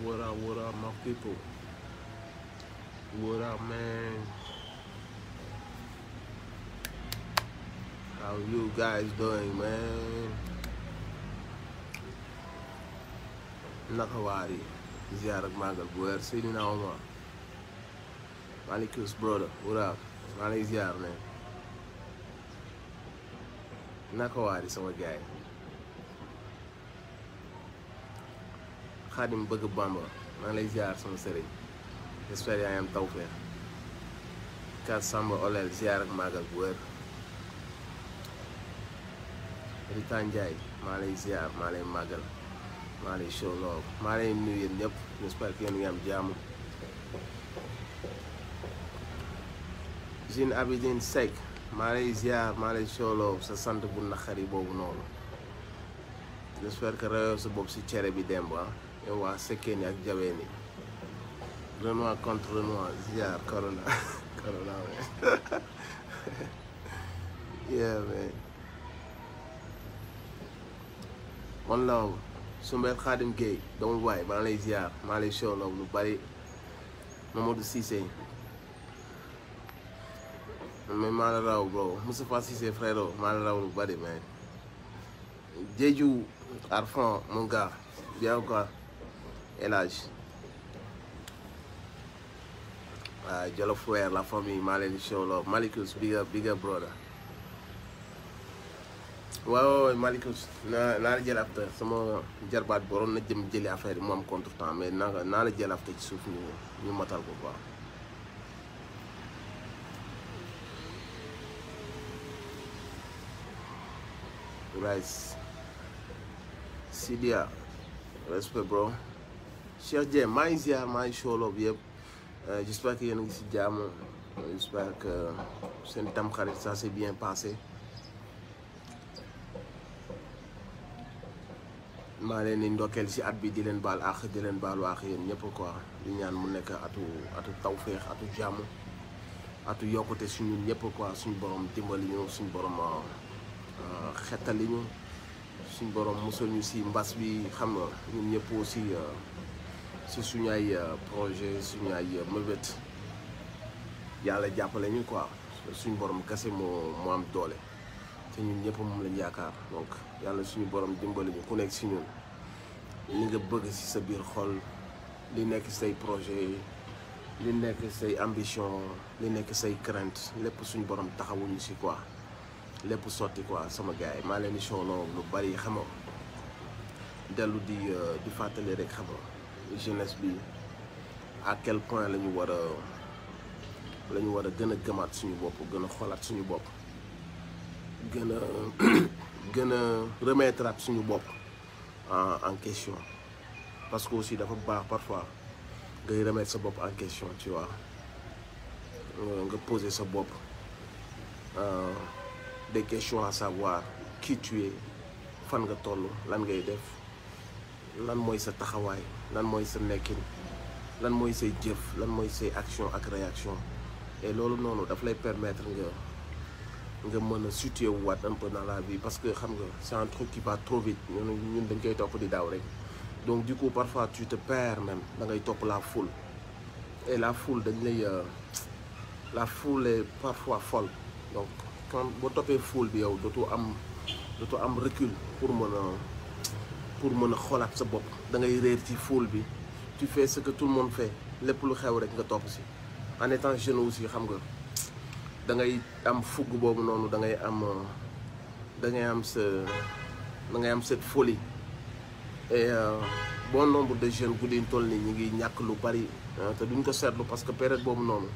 what up, my people? What up, man? How you guys doing, man? Naka waari ziar ak màggal bu wér Seydina Omar Malikus brother, what up? maa lay ziar, man. Naka waari sama gaay. Xaadim bëgg Bamba maa lay ziar sama sëriñ. J'espère yaa ngi am tawfeex. Kat Samba Olel ziar ak màggal bu wér. Rita Ndiaye maa lay ziar maa lay màggal maa lay show love maa lay nuyu yéen ñëpp. J'espère que yéen ngi am jàmm. Jean Abidine Seck maa lay ziar maa lay show love sa sant bu naqari boobu noonu. J'espère que reyoo sa bopp si cere bi demb yow waa Sekkeen ak Jaween yi. Renoir contre Renoir ziar Corona Corona man. Yeah man. One love Sumbel Khadim Gueye doomu baay maa lay ziar maa lay show love lu bari. Mamadou Cissé mais maa la raw bro. Moustapha Cissé frère maa la raw lu bari man. Jeju Arfan mon gars bien quoi. Elage Jolof Weer la famille maa leen di show love. Malikus big up brother. waaw Malikus naa la jël after sama jarbaat bi waroon na jëm jëli affaire yi mu am contretemps mais naa la jël after ci suuf ñu matal ko quoi. Rice Sidia respect bro. Cheikh Dieng maa ngi ziar maa ngi show love yëpp. J'espère que yéen a ngi si jàmm. J'espère que seen tamxarit ça s'est bien passé. maa leen di ndokkeel si at bi di leen baal àq di leen baalu àq yéen ñëpp quoi di ñaan mu nekk atu tawféex atu jàmm atu yokkute suñu ñëpp quoi suñu borom dimbali ñu suñu borom xettali ñu suñu borom musal ñu si mbas bi xam nga ñun ñëpp aussi si suñu ay projet suñu ay mëbét yàlla jàppale ñu quoi suñu borom kese moo am doole. te ñun ñëpp moom lañ yaakaar donc yàlla suñu borom dimbali ñu ku nekk si ñun li nga bëgg si sa biir xol li nekk say projet li nekk say ambition li nekk say crainte lépp suñu borom taxawuñu si quoi lépp sotti quoi sama gars yi maa leen di soxla lu bari xam nga dellu di fàttali rek xam nga jeunesse bi à quel point la ñu war a gën a gëmaat suñu bopp gën a xoolaat suñu bopp. gën a remettre at suñu bopp en question parce que aussi dafa baax parfois ngay remettre sa bopp en question tu vois nga poser sa bopp des questions à savoir qui tu es fan nga toll lan ngay def lan mooy sa taxawaay lan mooy sa nekkin lan mooy say jëf lan mooy say action ak réaction et loolu noonu daf lay permettre nga mën a situer wu waat un peu dans la vie parce que xam nga c'est un truc qui va trop vite ñun dañ koy topp di daaw rek donc du coup parfois tu te perds même da ngay topp la foule et la foule dañ lay la foule est parfois folle donc quand boo toppee foule bi yow dootoo am recul pour mën a xoolaat sa bopp da ngay réer ci foule bi tu fais ce que tout le monde fait lépp lu xew rek nga topp si en étant jeune aussi xam nga da ngay am fugg boobu noonu da ngay am cette folie et bon nombre de jeunes guddi toll ni ñu ngi ñàkk lu bari te duñ ko seetlu parce que période boobu noonu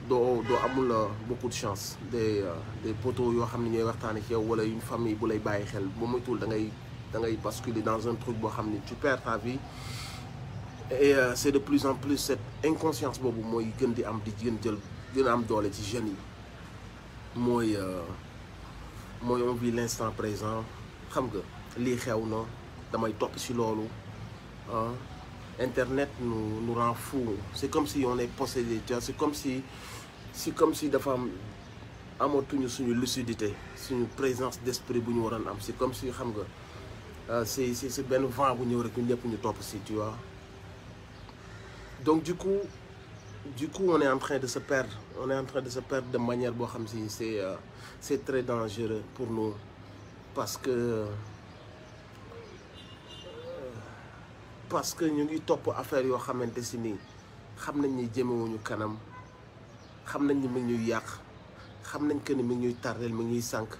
doo amul beaucoup de chance des potos yoo xam ne ñooy waxtaanee ci yow wala une famille bu lay bàyyi xel ba moytuwul da ngay basculer dans un truc boo xam ne tu perds ta vie et c'est de plus en plus cette inconscience boobu mooy gën di am gën a am doole ci jeunes yi. mooy on vit l'instant présent xam nga lii xew na damay topp ci loolu internet nous rend fou c'est comme si on est possédé tu vois c'est comme si dafa amatuñu suñu lucidité suñu présence d'esprit bu ñu waroon am c'est comme si xam nga c'est benn vent bu ñëw rek ñun ñëpp ñu topp ci tu vois Donc du coup on est en train de se perdre. On est en train de se perdre de manière boo xam si c'est très dangereux pour nous parce que ñu ngi topp affaire yoo xamante si nii xam nañ ni jëmewuñu kanam, xam nañ ni mi ngi ñuy yàq, xam nañ que ni mi ngi ñuy tardel, mi ngi ñuy sànq,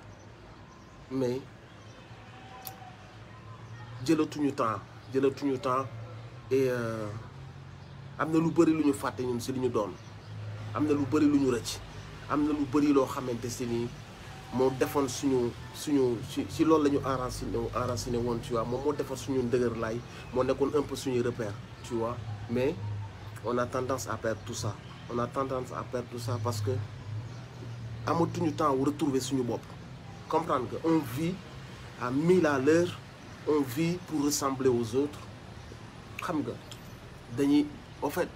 mais jëlatuñu temps et am na lu bëri lu ñu fàtte ñun si li ñu doon, am na lu bëri lu ñu rëcc, am na lu bëri loo xamante si nii moo defoon suñu si loolu la ñu enraciné woon, tu vois, moom moo defoon suñu ndëgër laay, moo nekkoon un peu suñuy repère, tu vois, mais on a tendance à perdre tout ça. On a tendance à perdre tout ça parce que amatuñu temps wu retrouver suñu bopp. Comprendre que on vit à 1000 à l'heure, on vit pour ressembler aux autres. Xam nga dañuy en fait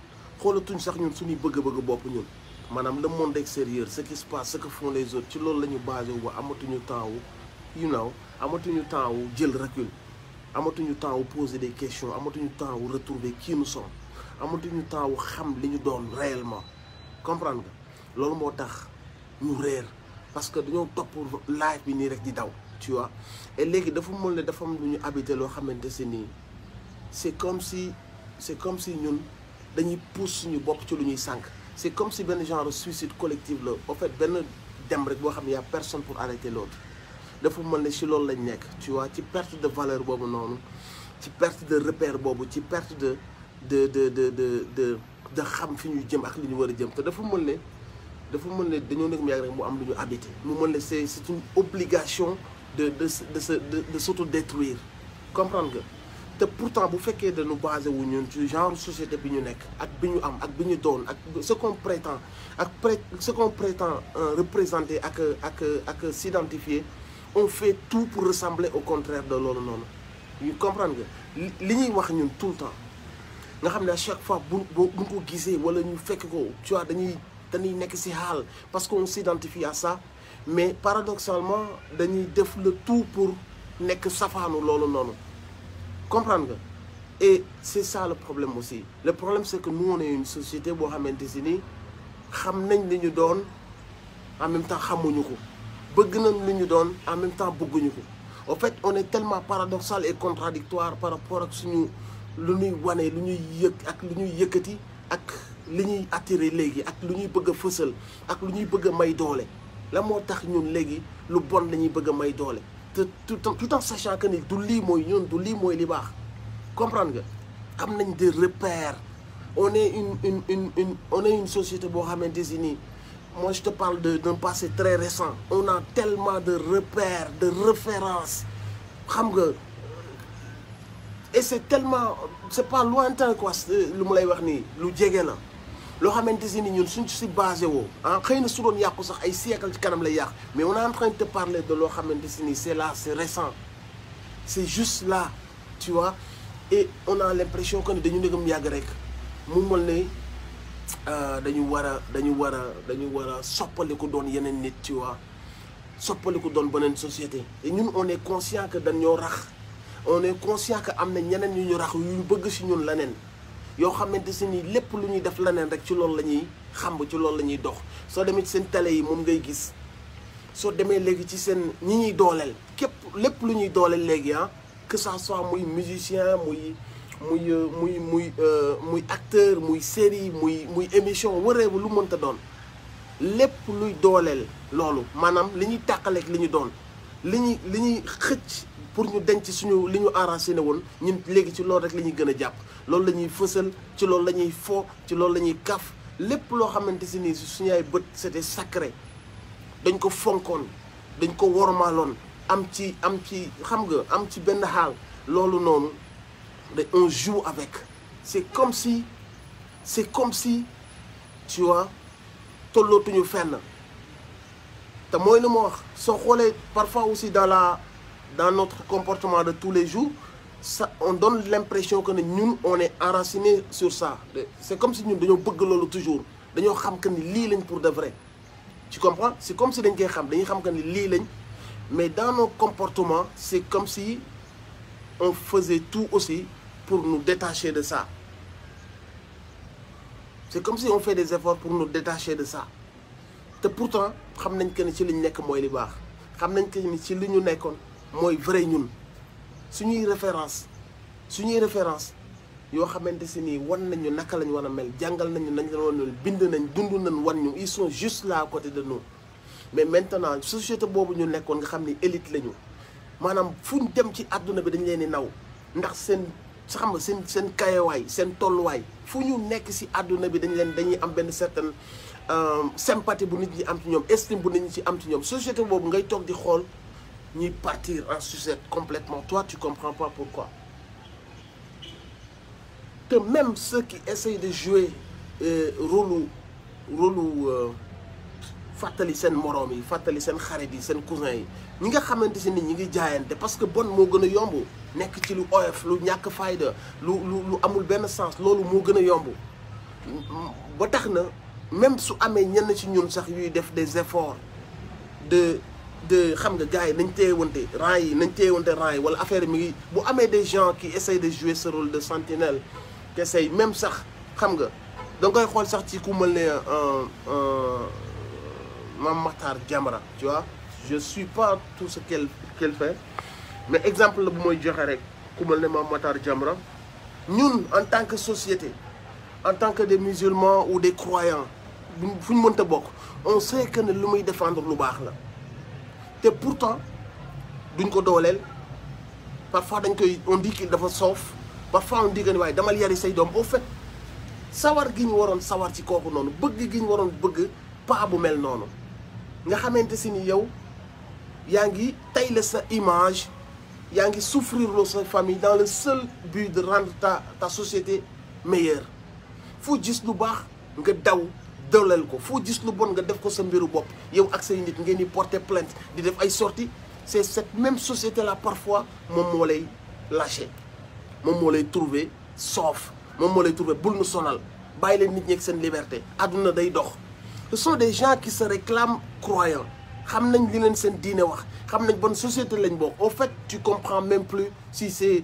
xoolatuñ sax ñun suñuy bëgg-bëgg bopp ñun. Maanaam le monde extérieur, ce qui se passe, ce que font les autres, ci loolu la ñu basé wu amatuñu temps wu amatuñu temps wu jël recul, amatuñu temps wu poser des questions, amatuñu temps wu retrouver qui nous sommes, amatuñu temps wu xam li ñu doon réellement. Comprendre nga loolu moo tax ñu réer parce que dañoo topp live bi nii rek di daw, tu vois. Et léegi dafa mën ne dafa am lu ñu habité loo xamante si nii c'est comme si ñun dañuy pousse suñu bopp ci lu ñuy sànq. C'est comme si benn genre suicide collectif la en fait benn dem rek boo xam ne y a personne pour arrêter l'autre. Dafa mel ne si loolu lañ nekk, tu vois, ci perte de valeur boobu noonu, ci perte de repère boobu, ci perte de xam fi ñu jëm ak li ñu war a jëm te dafa mel ne dañoo nekk mu yàgg rek mu am lu ñu habité. Mu mel ne c'est une obligation de s'autodétruire. Comprendre nga te pourtant bu fekkee dañu basé wu ñun ci genre société bi ñu nekk ak bi ñu am ak bi ñu doon ak ce qu'on prétend représenter ak s'identifier, on fait tout pour ressembler au contraire de loolu noonu. ñu comprendre nga li ñuy wax ñun tout le temps nga xam ne à chaque fois bu ko gisee wala ñu fekk ko, tu vois, dañuy nekk ci xaal parce qu'on s'identifie à ça, mais paradoxalement dañuy def le tout pour nekk safaanu loolu noonu. Comprendre nga et c'est ça le problème aussi. Le problème c'est que nous on est une société boo xamante si ni xam nañ li ñu doon en même temps xamuñu ko, bëgg nañ li ñu doon en même temps bëgguñu ko. En fait on est tellement paradoxal et contradictoire par rapport ak suñu lu ñuy wane, lu ñuy yëg ak lu ñuy yëkkati ak li ñuy attirer léegi ak lu ñuy bëgg a fësal ak lu ñuy bëgg a may doole. La moo tax ñun léegi lu bon la ñuy bëgg a may doole tout en sachant que ni du lii mooy ñun, du lii mooy li baax. Comprendre nga am nañ des repères. On est une société boo xamante si nii, moi je te parle d'un passé très récent. On a tellement de repères, de références, xam nga, et c'est pas lointain quoi. Lu mu lay wax nii lu jege la loo xamante si ni ñun suñ si basé woo xëy na su doon yàqu sax ay siècle ci kanam lay yàq, mais on est en train de te parler de loo xamante si ni c'est là, c'est récent, c'est juste là, tu vois. Et on a l'impression que dañu ndegam yàgg rek mu mel ne dañu war a soppaliku doon yeneen nit, tu vois, soppaliku doon beneen société. Et ñun on est conscient que dañoo rax, on est conscient que am na ñeneen ñu rax yu bëgg si ñun leneen yoo xamante si ni lépp lu ñuy def leneen rek ci loolu la ñuy xamb, ci loolu la ñuy dox. Soo demee ci seen télé yi moom ngay gis, soo demee léegi ci seen ñi ñuy dooleel képp lépp lu ñuy dooleel léegi que ça soit muy musicien muy acteur muy série muy émission wëreebu lu mënta doon lépp luy dooleel loolu maanaam li ñuy tàqaleeg li ñu doon li ñuy xëcc pour ñu denc suñu li ñu enraciné woon ñun léegi ci loolu rek la ñuy gën a jàpp, loolu la ñuy fësal, ci loolu la ñuy fo, ci loolu la ñuy kaf. Lépp loo xamante si nii suñu ay bët c'était sacré, dañ ko fonkoon, dañ ko wormaaloon, am ci xam nga am ci benn xaal, loolu noonu on joue avec. C'est comme si tu vois tollootuñu fenn te mooy lu ma wax. Soo xoolee parfois aussi dans notre comportement de tous les jours, ça on donne l'impression que ñun on est enraciné sur ça. C'est comme si ñun dañoo bëgg loolu toujours, dañoo xam que ni lii lañ pour de vrai, tu comprends. C'est comme si dañ koy xam, dañuy xam que ni lii lañ, mais dans nos comportements c'est comme si on faisait tout aussi pour nous détacher de ça. c'est comme si on fait des efforts pour nous détacher de ça te pourtant xam nañ que ni ci li ñu nekk mooy li baax xam nañ que ni ci li ñu nekkoon mooy vrai ñun suñuy référence yoo xamante si nii wan nañu naka lañ war a mel jàngal nañu nañ la woon bind nañ dund nañ wan ñu ils sont juste là à côté de nous mais maintenant société boobu ñu nekkoon nga xam ni élite lañu maanaam fu ñu dem ci àdduna bi dañ leen di naw ndax seen xam nga seen kayawaay seen tolluwaay fu ñu nekk si àdduna bi dañuy am benn certaine sympathie bu nit ñi am ci ñoom estime bu nit ñi ci am ci ñoom société boobu ngay toog di xool ñuy partir en sucette complètement toi tu comprends pas pourquoi que même ceux qui essayent de jouer rôle fàttali seen moroom yi fàttali seen xarit yi seen cousin yi ñi nga xamante si nit ñi ngi jaayante parce que bon moo gën a yomb nekk ci lu oyof lu ñàkk fayda lu amul benn sens loolu moo gën a yomb ba tax na même su amee ñenn ci ñun sax yuy def des efforts de xam nga gars yi nañ téyewante rang yi wala affaire mi ngi bu amee des gens qui essayent de jouer ce rôle de sentinelle qui essayent même sax xam nga da nga koy xool sax ci ku mel ne Mame Matar Jamra tu vois je suis pas tout ce qu'elle fait mais exemple la bu mooy joxe rek ku mel ne Mame Matar Jamra ñun en tant que société en tant que des musulmans ou des croyants fu ñu mënta bokk on sait que ne lu muy défendre lu baax la te pourtant duñ ko dooleel parfois dañ koy on dit qu'il dafa soof parfois on dit que ni waaye damal yari say doom au fait sawar gi ñu waroon sawar ci kooku noonu bëgg gi ñu waroon bëgg paa bu mel noonu nga xamante si ni yow yaa ngi tayle sa image yaa ngi souffrir loo sa famille dans le seul but de rendre ta société meilleure foo gis lu baax nga daw dooleel ko foo gis lu bon nga def ko sa mbiru bopp yow ak say nit ngeen di porter plainte di def ay sorties c'est cette même société là parfois moom moo lay lâcher moom moo lay trouver soof moom moo lay trouver bul nu sonal bàyyi leen nit ñi ak seen liberté àdduna day dox ce sont des gens qui se réclament croyants xam nañ li leen seen diine wax xam nañ bonne société lañ bokk au fait tu comprends même plus si c'est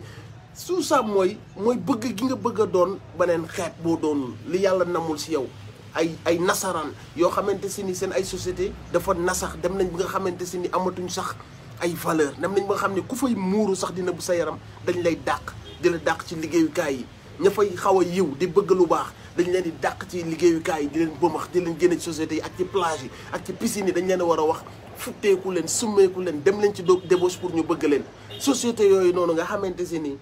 tout ça mooy bëgg gi nga bëgg a doon beneen xeet boo doonul li yàlla namul si yow ay nasaraan yoo xamante si ni seen ay société dafa nasax dem nañ bi nga xamante si ni amatuñ sax ay valeur dem nañ ba nga xam ne ku fay muuru sax dina bu sa yaram dañ lay dàq di la dàq ci liggéeyukaay yi ña fay xaw a yiw di bëgg lu baax dañ leen di dàq ci liggéeyukaay yi di leen bëmax di leen génne ci sociétés yi ak ci plage yi ak ci piscine yi dañ leen a war a wax futteeku leen summeeku leen dem leen ci débauche pour ñu bëgg leen société yooyu noonu nga xamante si ni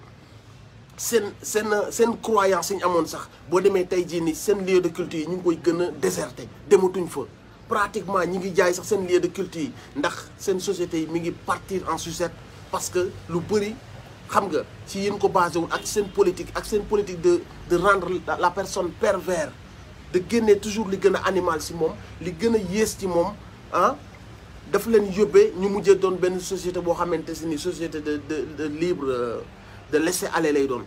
seen croyance yi ñu amoon sax boo demee tey jii nii seen lieu de culte yi ñu ngi koy gën a déserté dematuñ fa pratiquement ñi ngi jaay sax seen lieu de culte yi ndax seen société yi mi ngi partir en sucette parce que lu bëri xam nga ci yéen ko basé wul ak seen politique de rendre la personne pervers de génne toujours li gën a animal si moom li gën a yées ci moom ah daf leen yóbbee ñu mujjee doon benn société boo xamante si ni société de libre de laisser aller lay doon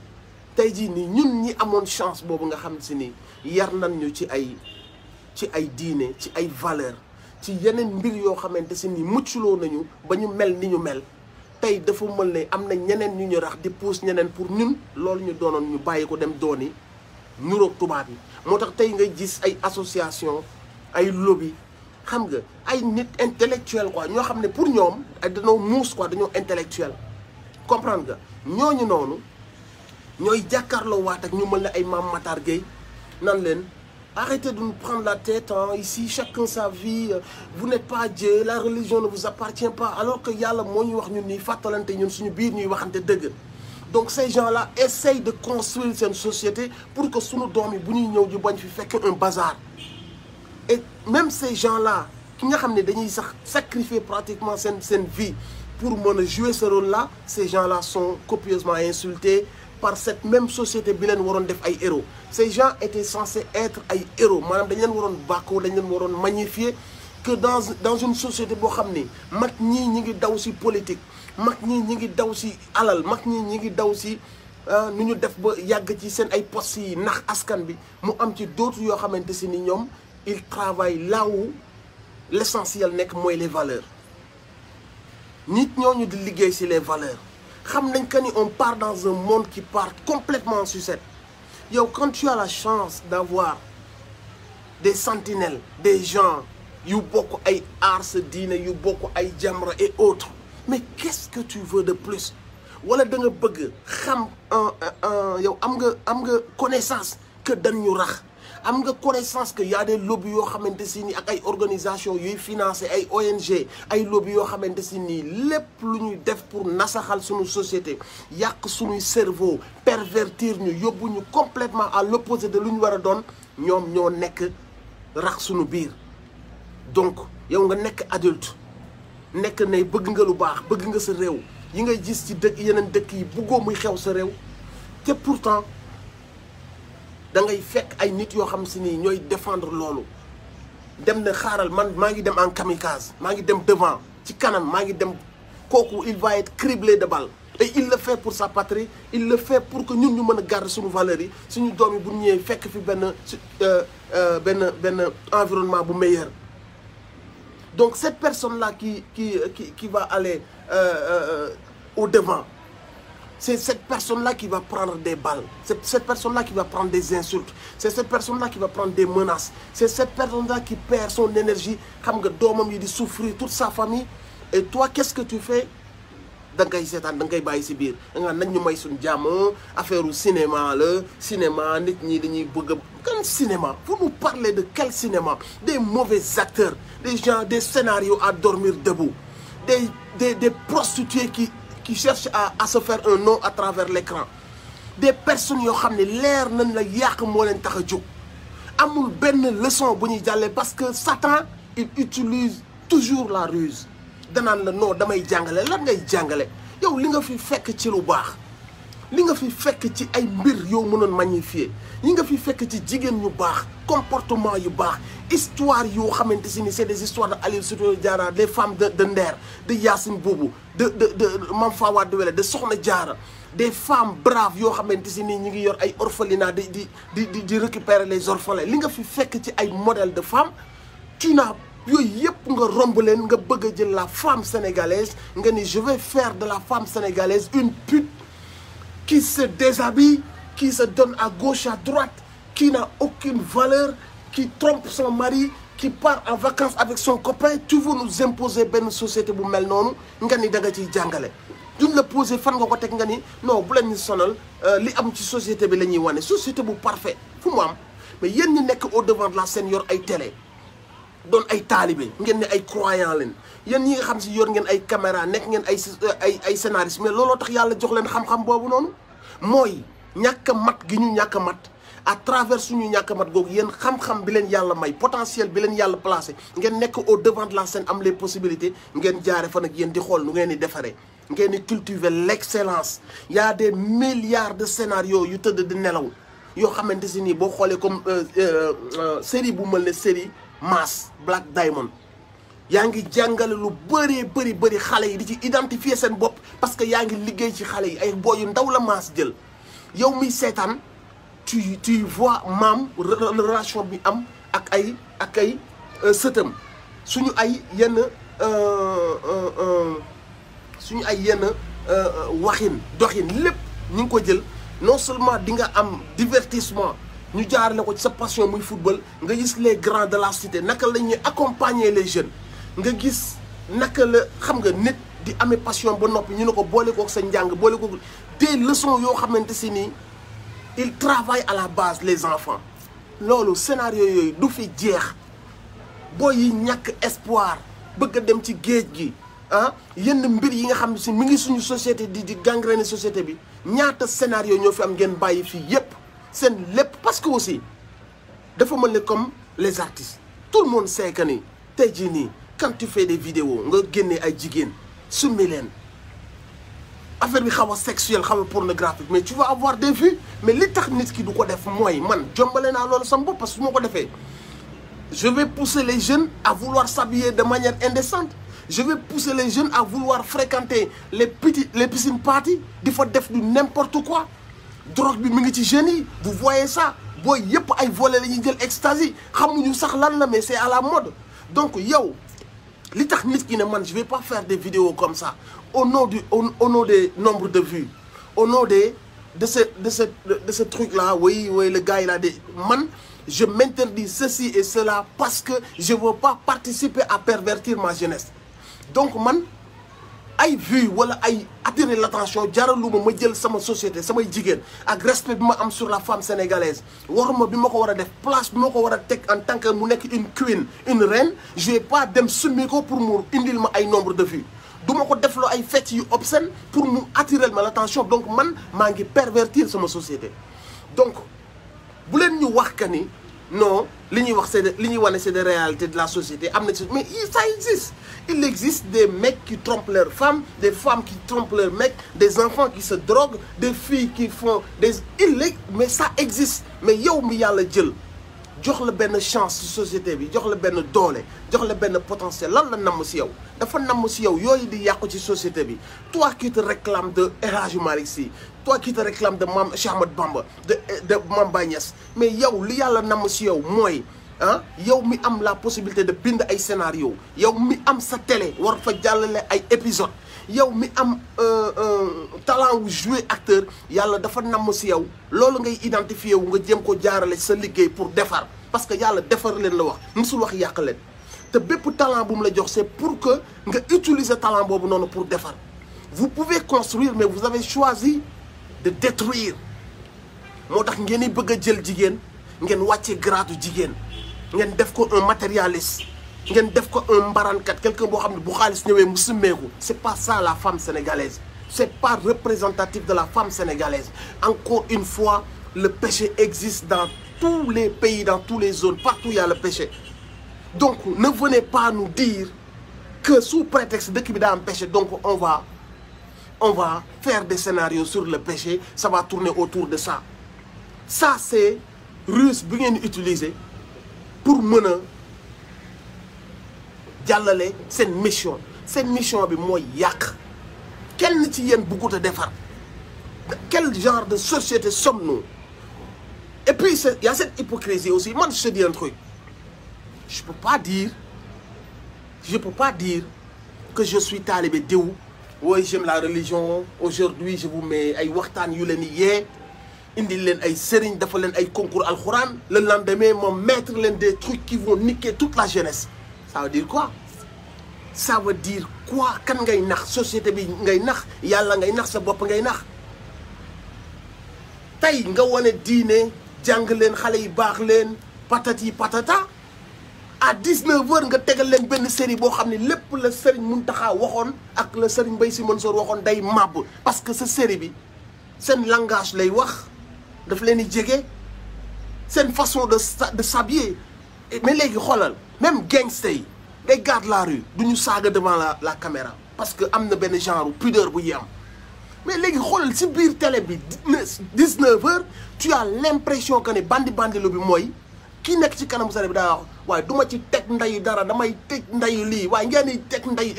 tey jii nii ñun ñi amoon chance boobu nga xam si ni yar nañ ñu ci ay diine ci ay valeur ci yeneen mbir yoo xamante si ni mucculoo nañu ba ñu mel ni ñu mel tey dafa mel ne am na ñeneen ñu rax di pousse ñeneen pour ñun loolu ñu doonoon ñu bàyyi ko dem dooni nuroog tubaab yi moo tax tey ngay gis ay association ay lobby xam nga ay nit intellectuel quoi ñoo xam ne pour ñoom dañoo muus quoi dañoo intellectuel comprendre nga ñooñu noonu ñooy jàkkaarloo waat ak ñu mel ne ay Mame Matar Gueye nan leen arrêtez de nous prendre la tête hein. Ici chacun sa vie vous n'êtes pas Dieu la religion ne vous appartient pas alors que yàlla moo ñu wax ñun nii fàttalante ñun suñu biir ñuy waxante dëgg donc ces gens-là essayent de construire seen société pour que suñu doom yi bu ñuy ñëw ju bañ fi fekk un bazar et même ces gens-là ki nga xam ne dañuy sax sacrifier pratiquement seen vie pour mën a jouer ce rôle-là ces gens-là sont copieusement insultés par cette même société bi leen waroon def ay héros ces gens étaient censés être ay héros maanaam dañ leen waroon bàkkoo dañ leen waroon magnifier que dans une société boo xam ni mag ñii ñi ngi daw si politique mag ñii ñi ngi daw si alal mag ñii ñi ngi daw si nu ñu def ba yàgg ci seen ay postes yi nax askan bi mu am ci d'autres yoo xamante si ni ñoom ils travaillent là où l'essentiel nekk mooy les valeurs nit ñooñu di liggéey si les valeurs xam nañ que ni on part dans un monde qui part complètement en sucette yow quand tu as la chance d'avoir des sentinelles des gens yu bokk ay aar sa diine yu bokk ay Jamra et autres mais qu'est-ce que tu veux de plus wala da nga bëgg xam yow am nga connaissance que dañ ñu rax am nga connaissance que y a des lobbies yoo xamante si ni ak ay organisation yuy financer ay ONG ay lobby yoo xamante si nii lépp lu ñuy def pour nasaxal suñu société yàq suñuy cerveau pervertir ñu yóbbu ñu complètement à l'opposé de lu ñu war a doon ñoom ñoo nekk rax suñu biir donc yow nga nekk adulte nekk ne bëgg nga lu baax bëgg nga sa réew yi ngay gis ci dëkk yeneen dëkk yi bëggoo muy xew sa réew te pourtant da ngay fekk ay nit yoo xam si ni ñooy défendre loolu dem na xaaral man maa ngi dem en kamikaze maa ngi dem devant ci kanam maa ngi dem kooku il va être criblé de balles et il le fait pour sa patrie il le fait pour que ñun ñu mën a garder suñu valeurs yi suñu doom yi bu ñëwee fekk fi benn environnement bu meilleur donc cette personne là qui va aller au devant c'est cette personne-là qui va prendre des balles. C'est cette personne-là qui va prendre des insultes. C'est cette personne-là qui va prendre des menaces. C'est cette personne-là qui perd son énergie. Xam nga doomam yi di souffrir, toute sa famille. Et toi, qu'est-ce que tu fais? Da ngay seetaan da ngay bàyyi si biir da nga nañ ñu may suñu jàmm affaire u cinéma la cinéma nit ñi dañuy bëgg kan cinéma. Vous nous parlez de quel cinéma? Des mauvais acteurs, des gens, des scénarios à dormir debout, des prostituées qui cherchent à se faire un nom à travers l'écran, des personnes yoo xam ne leer nañ la yàq moo leen tax a jóg amul benn leçon bu ñuy jàllee parce que Satan il utilise toujours la ruse danaan la non damay jàngale lan ngay jàngale yow li nga fi fekk ci lu baax li nga fi fekk ci ay mbir yow mënoon magnifier li nga fi fekk ci jigéen ñu baax comportement yu baax histoire yoo xamante si ni c'est des histoires de Aline Sitoé Diatta des femmes de Nder de Yacine Boubou de Mame Fawade Wele de Sokhna Diarra des femmes braves yoo xamante si ni ñu ngi yor ay orphelinat di récupérer les orphelins li nga fi fekk ci ay modèles de femmes tu n'as yooyu yëpp nga romb leen nga bëgg a jël la femme sénégalaise nga ni je vais faire de la femme sénégalaise une pute qui se déshabille, qui se donne à gauche, à droite, qui n'a aucune valeur, qui trompe son mari, qui part en vacances avec son copain. Tu veux nous imposer une société bu mel noonu nga ni da nga ciy jàngale duñ la poser fan nga ko teg nga ni non bu leen ñu sonal li am ci société bi la ñuy wane société bu parfait fu mu am mais yéen ñi nekk au devant de la scène yor ay télé doon ay taalibe ngeen ne ay croyant leen yéen ñi nga xam si yor ngeen ay caméra nekk ngeen ay scénariste mais looloo tax yàlla jox leen xam-xam boobu noonu mooy ñàkk a mat gi ñu ñàkk a mat à travers suñu ñàkk a mat googu yéen xam-xam bi leen yàlla may potentiel bi leen yàlla placé ngeen nekk au devant de la scène am les possibilités ngeen jaare fa nag yéen di xool nu ngeen di defaree ngeen di cultiver l'excellence y a des milliards de scénarios yu tëdd di nelaw yoo xamante si nii boo xoolee comme série bu mel ne série Mass Black Diamond yaa ngi jàngale lu bëri xale yi di ci identifier seen bopp parce que yaa ngi liggéey ci xale yi ay booy yu ndaw la Mass jël yow miy seetaan tu vois maam relation bi am ak ay sëtam suñu ay yenn waxin doxin lépp ñu ngi ko jël non seulement di nga am divertissement ñu jaarale ko ci sa passion muy football nga gis les grands de la cité naka la ñuy accompagner les jeunes nga gis naka la xam nga nit di amee passion ba noppi ñu ne ko boole kook sa njàng boole kook des leçons yoo xamante si nii il travaille à la base les enfants loolu scénario yooyu du fi jeex booy yi ñàkk espoir bëgg a dem ci géej gi ah yenn mbir yi nga xam si mi ngi suñu société di gangréner société bi ñaata scénario ñoo fi am ngeen bàyyi fii yépp seen lépp parce que aussi dafa mel ni comme les artistes tout le monde sait que ni tey jii nii quand tu fais des vidéos nga génnee ay jigéen summi leen affaire bi xaw a sexuelle xaw a pornographique mais tu vas avoir des vues mais li tax nit ki du ko def mooy man jombale naa loolu sama bopp parce que su ma ko defee je vais pousser les jeunes à vouloir s'habiller de manière indécente je vais pousser les jeunes à vouloir fréquenter les piscines parties di fa def du n'importe quoi drogue bi mi ngi ci jeunes yi vous voyez ça booy yëpp ay volets la ñuy jël ecstasy xamuñu sax lan la mais c'est à la mode donc yow li tax nit ki ne man je vais pas faire des vidéos comme ça au nom des nombres de vues au nom de ce truc là oui le gars il a des man je m'interdis ceci et cela parce que je veux pas participer à pervertir ma jeunesse donc man ay vues wala ay attirer l'attention jaraluma ma jël sama société samay jigéen ak respect bi ma am sur la femme sénégalaise waruma bi ma ko war a def place bi ma ko war a teg en tant que mu nekk une queen une reine je vais pas dem summi ko pour mu indil ma ay nombre de vues du ma ko defloo ay fecc yu obscène pour mu attirer ma l'attention donc man maa ngi pervertir sama société donc bu leen ñu wax que ni non li ñuy wax c'est li ñuy wane c'est des réalités de la société am na ci mais ça existe il existe des mecs qui trompent leurs femmes des femmes qui trompent leurs mecs des enfants qui se droguent des filles qui font des mais ça existe mais yow mi yàlla jël jox la benn chance ci société bi jox la benn doole jox la benn potentiel lan la namm ci yow dafa namm ci yow yooyu di yàqu ci société bi toi qui te réclame de El Hadji Malick Sy toi qui te réclame de Mame Cheikh Ahmadou Bamba de Mame Baye Niass mais yow li yàlla namm ci yow mooy ah yow mi am la possibilité de bind ay scénario yow mi am sa télé war fa jàllale ay épisode yow mi am talent wu jouer acteur yàlla dafa namm ci yow loolu ngay identifier wu nga jéem ko jaarale sa liggéey pour defar parce que yàlla defar leen la wax musul wax yàq leen te bépp talent bu mu la jox c'est pour que nga utiliser talent boobu noonu pour defar vous pouvez construire mais vous avez choisi de détruire moo tax ngeen di bëgg a jël jigéen ngeen wàcce grade jigéen ngeen def ko un matérialiste ngeen def ko un mbarankat quelqu'un boo xam ne bu xaalis ñëwee mu summeeku c'est pas ça la femme sénégalaise c'est pas représentatif de la femme sénégalaise encore une fois le péché existe dans tous les pays dans toutes les zones partout il y a le péché donc ne venez pas nous dire que sous prétexte dëkk bi daa am péché donc on va faire des scénarios sur le péché ça va tourner autour de ça ça c'est ruse bi ngeen utiliser pour mën a jàllale seen mission bi mooy yàq kenn ci yéen bëggut a defar quel genre de société sommes-nous et puis il y a cette hypocrisie aussi man je te dis un truc je peux pas dire que je suis talibé diw oui j'aime la religion aujourd'hui je vous mets ay waxtaan yu leen yee indi leen ay sëriñ dafa leen ay concours alxuraan le lendemain moom mettre leen des trucs qui vont niquer toute la jeunesse ça veut dire quoi kan ngay nax société bi ngay nax yàlla ngay nax sa bopp ngay nax tey nga wane diine jàng leen xale yi baax leen patati patata à 19h nga tegal leen benn série boo xam ne lépp la Serigne Mountakha waxoon ak la Serigne Mbaye Sy Mansour waxoon day màbb parce que sa série bi seen langage lay wax daf leen di jege seen façon de s'habiller mais léegi xoolal même gangster yi day garde la rue du ñu saaga devant la caméra parce que am na benn genre pudeur bu yi am mais léegi xoolal si biir télé bi 19h tu as l'impression que ne bandi lu bi mooy kii nekk ci kanamu sare bi daa wax waaye du ma ci teg ndayu dara damay teg ndayu lii waaye ngeen di teg ndayu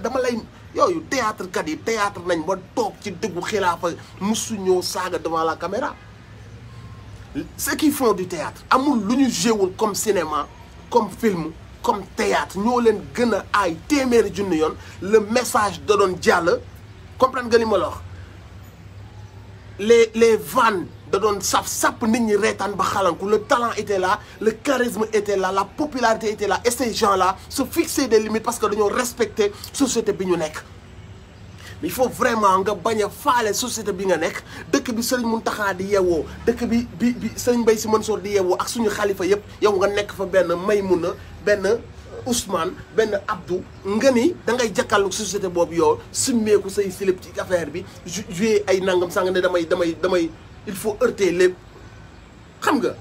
dama lay yooyu théâtre kat yi théâtre nañ ba toog ci dëggu xilaafa musu ñoo saaga devant la caméra ceux qui font du théâtre amul lu ñu jéewul comme cinéma comme film comme théâtre ñoo leen gën a aay téeméeri junni yoon le message da doon jàll comprendre nga li ma la wax les vannes da doon sap nit ñi reetaan ba xalanku le talent était là le charisme était là la popularité était là et ces gens-là se fixaient des limites parce que dañoo respecter société bi ñu nekk mais il faut vraiment nga bañ a faale société bi nga nekk dëkk bi Serigne Mountakha di yeewoo dëkk bi Serigne Mbaye Sy Mansour di yeewoo ak suñu xalifa yëpp yow nga nekk fa benn Maymouna benn Ousmane benn Abdou nga ni da ngay jàkkaarloog société boobu yow simmeeku say silib ci affaire bi jouer ay nangam sàng ne damay il faut heurter lépp xam nga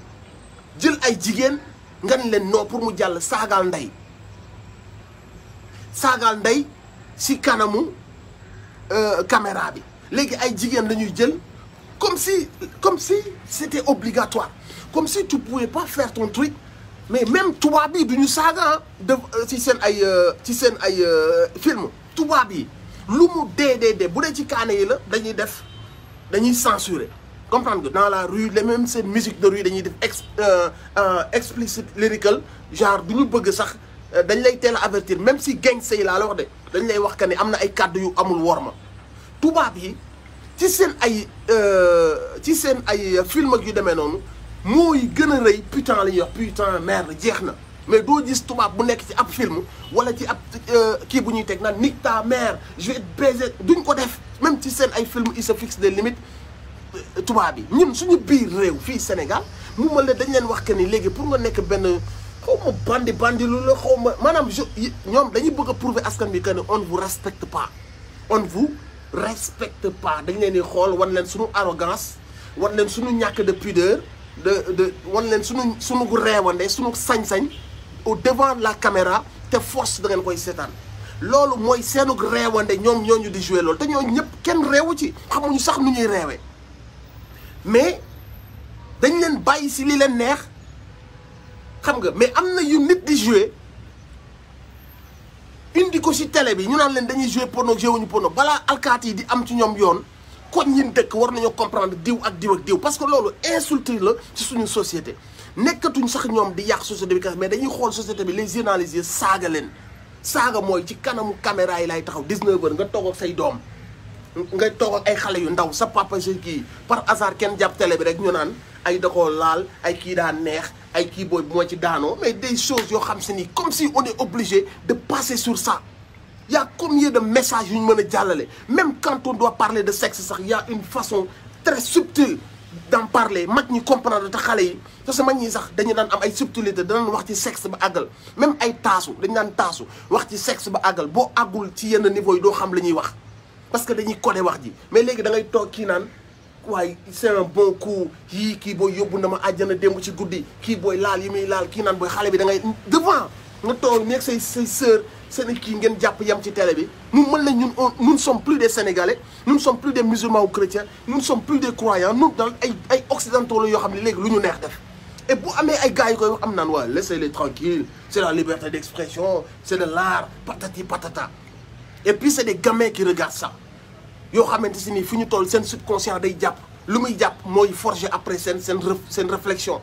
jël ay jigéen nga ni leen non pour mu jàll saagaal ndey si kanamu caméra bi léegi ay jigéen dañuy jël comme si c'était obligatoire comme si tu pouvais pas faire ton truc mais même tubaab bi duñu saaga ci seen ay film tubaab yi lu mu dee bu dee ci kaane yi la dañuy censurer comprendre nga dans la rue les mêmes seen musique de rue dañuy def explicit lyrical genre du ñu bëgg sax dañ lay teel a avertir même si gangster yi laa la wax de dañ lay wax que ne am na ay kàddu yu amul worma tubaab yi ci seen ay film ak yu demee noonu mooy gën a rëy putain la ñuy wax putain merde jeex na mais doo gis tubaab bu nekk ci ab film wala ci ab kii bu ñuy teg naan nique ta mère je vais te baiser duñ ko def même ci seen ay film il se fixe des limites tubaab yi ñun suñu biir réew fii Sénégal mu mel ne dañ leen wax que ni léegi pour nga nekk benn xaw ma bandi lu la xaw ma maanaam ñoom dañuy bëgg a prouver askan bi que ni on ne vous respecte pas on ne vous respecte pas dañ leen di xool wan leen suñu arrogance wan leen suñu ñàkk de pudeur wan leen suñu reewande suñu sañ-sañ au devant la caméra te force da ngeen koy seetaan loolu mooy seenu reewande ñoom ñooñu di jouer loolu te ñooñu ñëpp kenn reewu ci xamuñu sax nu ñuy reewee mais dañ leen bàyyi si li leen neex xam nga mais am na yu nit di jouer indi ko si télé bi ñu naan leen dañuy jouer porno jouer wuñu porno balaa alkaati yi di am ci ñoom yoon koñ ñin dëkk war nañoo comprendre diw ak diw ak diw parce que loolu insulté la ci suñu société nekkatuñ sax ñoom di yàq société bi mais dañuy xool société bi les journalistes saaga leen saaga mooy ci kanamu caméra yi lay taxaw 19h nga toog ak say doom nga toog ak ay xale yu ndaw sa papa je kii par hasard kenn jàpp télé bi rek ñu naan ay da koo laal ay kii daa neex ay kii booy moo ci daanoo mais des choses yoo xam si ni comme si on est obligé de passer sur ça. Il y a combien de messages yu ñu mën a jàllale même quand on doit parler de sexe sax il y a une façon très subtile d'en parler mag ñi comprendre te xale yi parce que mag ñi sax dañu daan am ay subtilité danañ wax ci sexe ba àggal même ay taasu dañu daan taasu wax ci sexe ba àggal boo àggul ci yenn niveau yi doo xam la ñuy wax parce que dañuy codé wax ji mais léegi da ngay toog kii naan waaye c'est un bon coup yii kii booy yóbbu na ma àjjana démb ci guddi kii booy laal yi muy laal kii naan booy xale bi da ngay devant nga toog nekk say sœur seen kii ngeen jàpp yam ci télé bi nous mën nañ ñun nous ne sommes plus des Sénégalais nous ne sommes plus des musulmans ou chrétiens nous ne sommes plus des croyants nous dans ay occidentaux la yoo xam ne léegi lu ñu neex def et bu amee ay gars yi koy wax am naan waa laissez-les tranquilles c'est la liberté d'expression c'est de l'art patati patata et puis c'est des gamins qui regardent ça yoo xamante si nii fu ñu toll seen subconscient day jàpp lu muy jàpp mooy forger après seen réflexion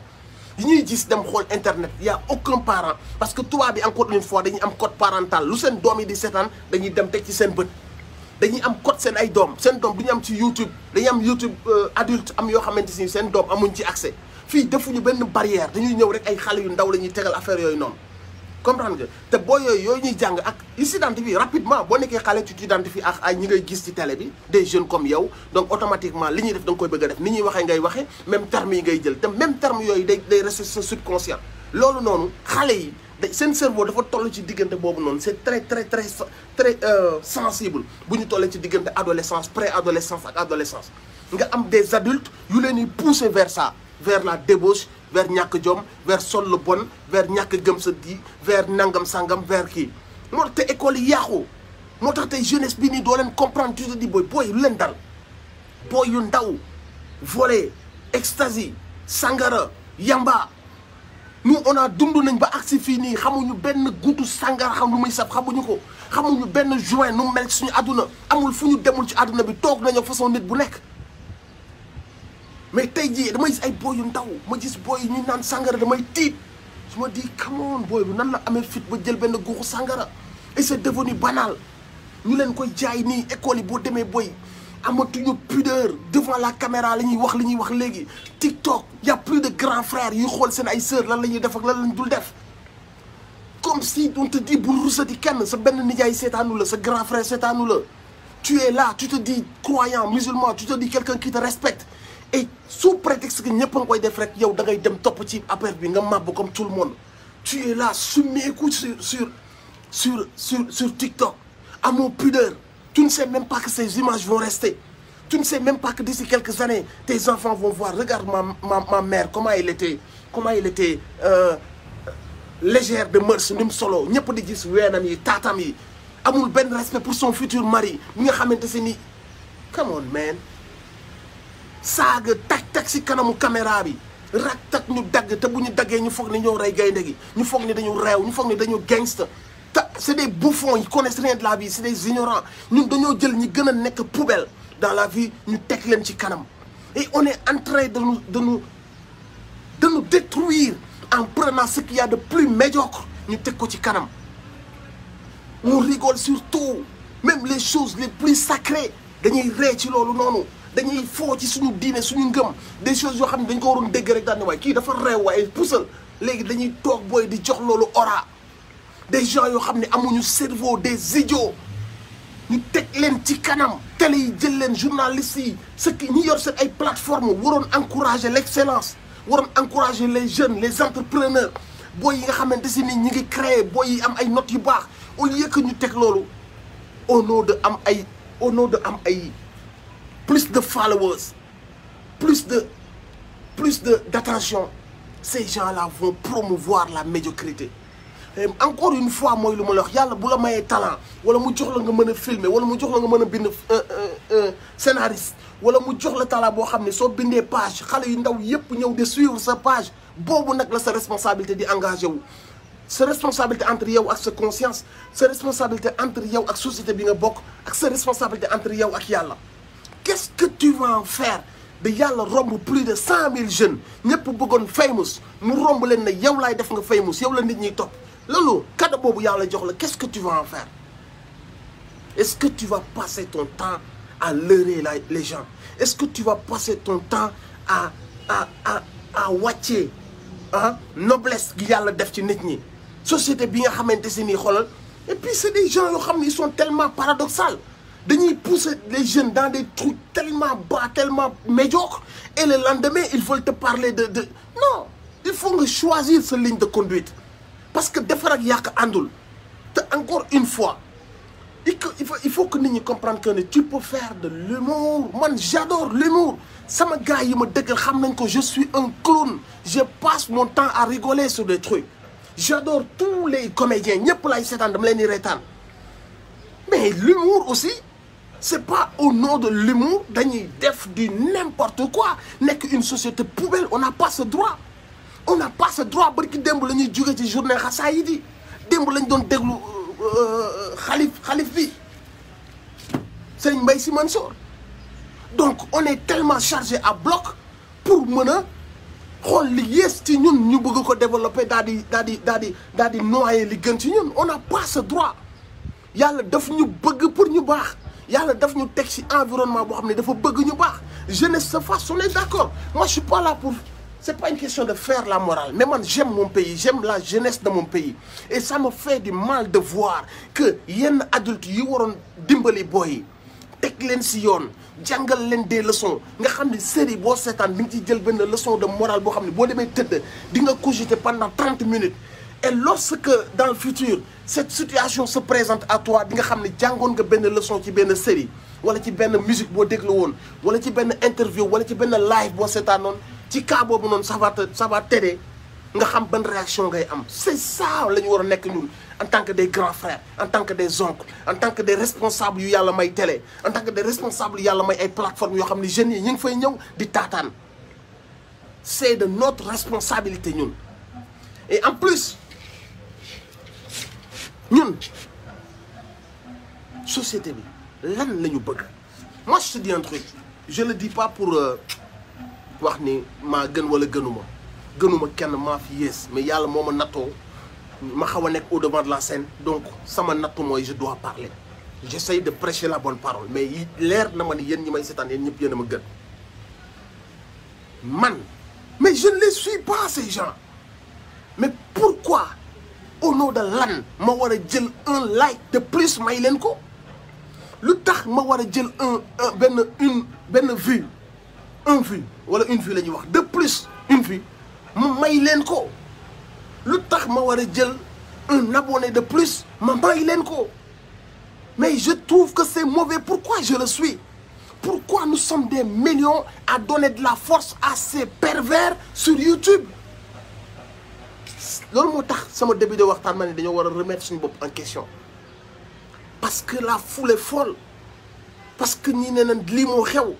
yi ñuy gis dem xool internet y a aucun parent parce que tubaab bi encore une fois dañuy am code parental lu seen doom yi di seetaan dañuy dem teg ci seen bët dañuy am code seen ay doom seen doom du ñu am ci YouTube dañuy am YouTube adulte am yoo xamante si seen doom amuñ ci accès fii defuñu benn barrière dañuy ñëw rek ay xale yu ndaw la ñuy tegal affaire yooyu noonu comprendre nga te boo yooyu ñuy jàng ak ils s'identifient rapidement boo nekkee xale tu t'identifies ak ay ñi ngay gis ci télé bi des jeunes comme yow donc automatiquement li ñuy def da nga koy bëgg a def ni ñuy waxee ngay waxee même termes yi ngay jël te même termes yooyu day rester sa subconscient loolu noonu xale yi seen cerveau dafa toll ci diggante boobu noonu c'est très sensible bu ñu tollee ci diggante adolescence pré-adolescence ak adolescence nga am des adultes yu leen di pousser vers ça vers la débauche vers ñàkk jom vers sol lu bon vers ñàkk gëm sa di vers nangam sangam vers kii moo tax te école yi yàqu moo tax tey jeunesse bi nii doo leen comprendre tu te dis booy lu leen dal booy yu ndaw volet ecstasy sangara yamba nous on a dund nañ ba agsi fii nii xamuñu benn guutu sangara xam lu muy saf xamuñu ko xamuñu benn joint nu mel suñu àdduna amul fu ñu demul ci àdduna bi toog nañu façon nit bu nekk mais tey jii damay gis ay booy yu ndaw ma gis booy ñu naan sangara damay tiit je me dis come on booy bu nan la amee fit ba jël benn guuxu sangara et c'est devenu banal ñu leen koy jaay nii école yi boo demee booy amatuñu pudeur devant la caméra la ñuy wax léegi TikTok y a plus de grands frères yuy xool seen ay sœurs lan la ñuy def ak lan lañ dul def comme si on te dit bul rusati kenn sa benn nijaay seetaanu la sa grand frère seetaanu la tu es là tu te dis croyant musulman tu te dis quelqu'un qui te respecte et sous prétexte que ñëpp a ngi koy def rek yow da ngay dem topp ci affaire bi nga màbb comme tout le monde tu es là soumeeku sur TikTok amoo pudeur tu ne sais même pas que ces images vont rester tu ne sais même pas que d'ici quelques années tes enfants vont voir regarde ma mère comment elle était légère de mœurs ni mu solo ñëpp di gis weenam yi taatam yi amul benn respect pour son futur mari bi nga xamante se ni come on man saaga tak si kanamu caméra bi rak tak ñu dagg te bu ñu daggee ñu foog ni ñoo rey gaynde gi ñu foog ni dañu réew ñu foog ni dañu gangster te c'est des bouffons ils connaissent rien de la vie c'est des ignorants ñun dañoo jël ñi gën a nekk poubelle dans la vie ñu teg leen ci kanam et on est en train de nous détruire en prenant ce qu'il y a de plus médiocre ñu teg ko ci kanam on rigole sur tout même les choses les plus sacrées dañuy ree ci loolu noonu dañuy foo ci suñu diine suñu ngëm des choses yoo xam ne dañ ko waroon dégg rek daal ne waaye kii dafa réew waaye puusal léegi dañuy toog booy di jox loolu aura des gens yoo xam ne amuñu cerveau des idiots ñu teg leen ci kanam télé yi jël leen journalistes yi ce qui ñi yor seen ay plateformes waroon encourager l'excellence waroon encourager les jeunes les entrepreneurs booy yi nga xamante si ni ñi ngi créer booy yi am ay notes yu baax au lieu que ñu teg loolu au nom de am ay plus de followers plus de d'attention ces gens-là vont promouvoir la médiocrité et encore une fois mooy lu ma la wax yàlla bu la mayee talent wala mu jox la nga mën a filmer wala mu jox la nga mën a bind scénariste wala mu jox la talent boo xam ne soo bindee page xale yu ndaw yépp ñëw de suivre sa page boobu nag la sa responsabilité di engagé wu sa responsabilité entre yow ak sa conscience sa responsabilité entre yow ak société bi nga bokk ak sa responsabilité entre yow ak yàlla qu'est-ce que tu vas en faire de yàlla romb plus de 100 000 jeunes ñëpp bëggoon famous mu romb leen ne yow laay def nga famous yow la nit ñiy topp loolu cadeau boobu yàlla jox la qu'est-ce que tu vas en faire est-ce que tu vas passer ton temps à leurrer les gens est-ce que tu vas passer ton temps à wàccee noblesse gi yàlla def ci nit ñi société bi nga xamante si nii xoolal et puis c'est des gens yoo xam ne ils sont tellement paradoxaux dañuy pousser les jeunes dans des trucs tellement bas tellement médiocres et le lendemain ils veulent te parler de non il faut nga choisir sa ligne de conduite parce que defar ak yàq àndul te encore une fois il faut que nit ñi comprendre que ne tu peux faire de l'humour man j'adore l'humour sama gars yi ma dëggal xam nañ ko je suis un clown je passe mon temps à rigoler sur des trucs j'adore tous les comédiens ñëpp lay seetaan dama leen di reetaan mais l'humour aussi c'est pas au nom de l'humour dañuy def du n'importe quoi nekk une société poubelle on n'a pas ce droit barki démb la ñuy jóge ci journée xasaayid yi démb lañ doon déglu xalif bi Serigne Mbaye Sy Mansour donc on est tellement chargé à bloc pour mën a xool li yées ci ñun ñu bëgg ko développer daal di noyer li gën ci ñun on n'a pas ce droit yàlla daf ñu bëgg pour ñu baax yàlla daf ñu teg ci environnement boo xam ne dafa bëgg ñu baax jeunesse se fasse on est d'accord moi je suis pas là pour c'est pas une question de faire la morale mais man j'aime mon pays j'aime la jeunesse de mon pays et ça me fait du mal de voir que yenn adultes yi waroon dimbali booy yi teg leen ci yoon jàngal leen des leçons nga xam ne série boo seetaan di nga ci jël benn leçon de morale boo xam ne boo demee tëdd di nga cogiter pendant 30 minutes et lorsque dans le futur cette situation se présente à toi di nga xam ne jàngoon nga benn leçon ci benn série wala ci benn musique boo déglu woon wala ci benn interview wala ci benn live boo seetaanoon ci cas boobu noonu ça va t'aider nga xam ban réaction ngay am c'est ça la ñu war a nekk ñun en tant que des grands frères en tant que des oncles en tant que des responsables yu yàlla may télé en tant que des responsables yu yàlla may ay plateformes yoo xam ne jeunes yi ñu ngi fay ñëw di taataan c'est de notre responsabilité ñun et en plus ñun société bi lan la ñu bëgg moi je te dis un truc je le dis pas pour wax ni maa gën wala gënuma kenn maa fi yées mais yàlla moo ma nattoo ma xaw a nekk au devant de la scène donc sama nattu mooy je dois parler j'essaye de prêcher la bonne parole mais leer na ma ni yéen ñi may seetaan yéen ñëpp yéen a ma gën man mais je ne les suis pas ces gens mais pourquoi au nom de lan ma war a jël un like de plus may leen ko lu tax ma war a jël benn vue wala une vue la ñuy wax de plus une vue ma may leen ko lu tax ma war a jël un abonné de plus ma may leen ko mais je trouve que c'est mauvais pourquoi je le suis pourquoi nous sommes des millions à donner de la force à ces pervers sur YouTube loolu moo tax sama début de waxtaan ma ne dañoo war a remettre suñu bopp en question parce que la foule est folle parce que ñi ne nañ lii moo xew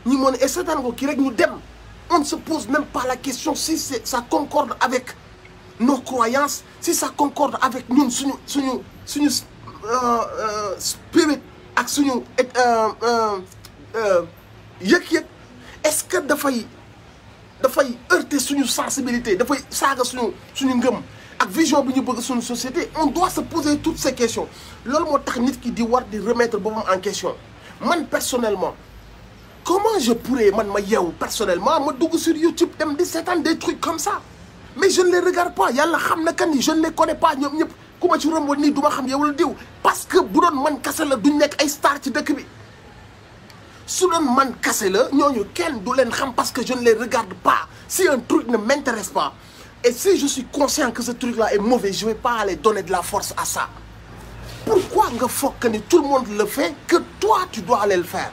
ñi moo ne et seetaan ko kii rek ñu dem on ne se pose même pas la question si ça concorde avec nos croyances si ça concorde avec ñun suñu spirit ak suñu yëg-yëg est-ce que dafay heurter suñu sensibilité dafay saaga suñu ngëm ak vision bi ñu bëgg suñu société on doit se poser toutes ces questions loolu moo tax nit ki di war di remettre boppam en question man personnellement comment je pourrais man ma yeewu personnellement ma dugg sur YouTube dem di seetaan des trucs comme ça mais je ne les regarde pas yàlla xam na kan ni je ne les connais pas ñoom ñëpp ku ma ci romboon nii du ma xam yow la diw parce que bu doon man kase la duñ nekk ay star ci dëkk bi su doon man kase la ñooñu kenn du leen xam parce que je ne les regarde pas si un truc ne m'intéresse pas et si je suis conscient que ce truc là est mauvais je vais pas aller donner de la force à ça pourquoi nga foog que ni tout le monde le fait que toi tu dois aller le faire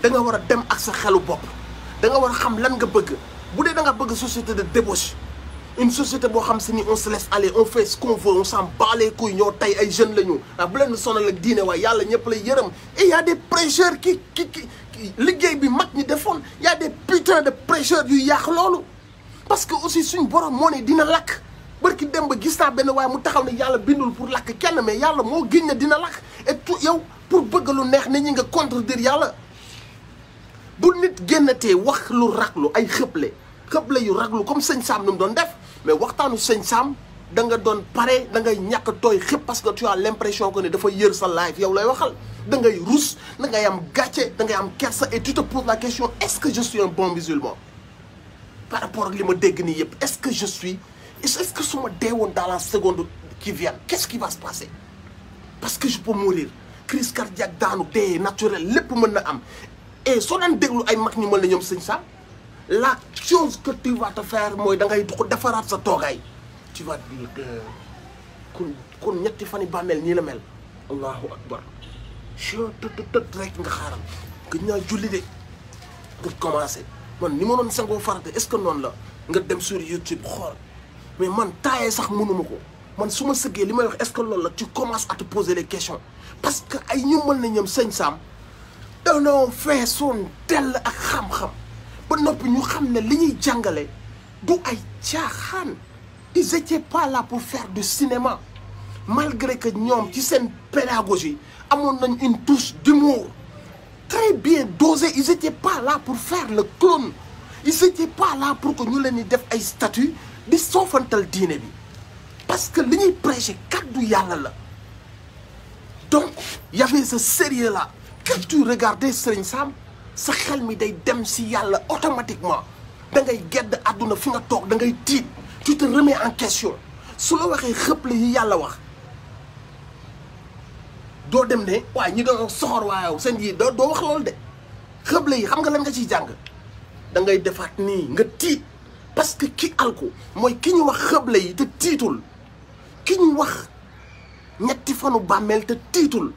da nga war a dem ak sa xelu bopp da nga war a xam lan nga bëgg bu dee da nga bëgg société de débauche une société boo xam si ni on se laisse aller on fait ce qu'on veut on s'en bat les couilles ñoo tey ay jeunes la ñu bu leen sonal ak diine waaye yàlla ñëpp lay yërëm et y a des prêcheurs qui liggéey bi mag ñi defoon y a des putains de prêcheurs yu yàq loolu parce que aussi suñ borom moo ne dina lakk barki dem ba gis naa benn waaye mu taxaw ne yàlla bindul pour lakk kenn mais yàlla moo giñ ne dina lakk et tout yow pour bëgg lu neex nit ñi nga contredire yàlla bu nit génnatee wax lu raglu ay xëble yu raglu comme sëñ Sam nu mu doon def mais waxtaanu sëñ Sam da nga doon pare da ngay ñàkk tooy xëpp parce que tu as l'impression que ne dafa yër sa life yow lay waxal da ngay rus da ngay am gàcce da ngay am kersa et tu te poses la question est-ce que je suis un bon musulman par rapport ak li ma dégg nii yëpp est-ce que je suis est-ce que su ma deewoon dans la seconde qui vient qu'est-ce qui va se passer parce que je peux mourir crise cardiaque daanu dee naturel lépp mën na am et soo daan déglu ay mag ñu mel ne ñoom sëñ Sam la chose que tu vas te faire mooy da ngay defaraat sa toogaay tu vas dire que kon ñetti fan yi bàmmeel nii la mel allahu akbar tët rek nga xaaral gëj naa julli de nga commencé man ni ma doon sangoo farate est-ce que noonu la nga dem sur YouTube xool mais man taayee sax mënuma ko man su ma sëggee li may wax est-ce que loolu la tu commences à te poser les questions parce que ay ñu mel ne ñoom sëñ Sam danoo feesoon dell ak xam-xam ba noppi ñu xam ne li ñuy jàngale du ay caaxaan ils étaient pas là pour faire du cinéma malgré que ñoom ci seen pédagogie amoon nañ une touche d'humour très bien dosée ils étaient pas là pour faire le clown ils étaient pas là pour que ñu leen di def ay statut di soofantal diine bi parce que li ñuy prêcher kaddu yàlla la donc y avait ce sérieux là quand tu regardais Serigne Sam sa xel mi day dem si yàlla automatiquement da ngay gedd àdduna fi nga toog da ngay tiit tu te remets en question su la waxee xëple yi yàlla wax doo dem ne waaye ñi doon soxor waaye seen yi doo wax loolu de xëple yi xam nga lan nga ciy jàng da ngay defaat nii nga tiit parce que ki alku mooy ki ñu wax xëble yi te tiitul ki ñu wax ñetti fanu bàmmeel te tiitul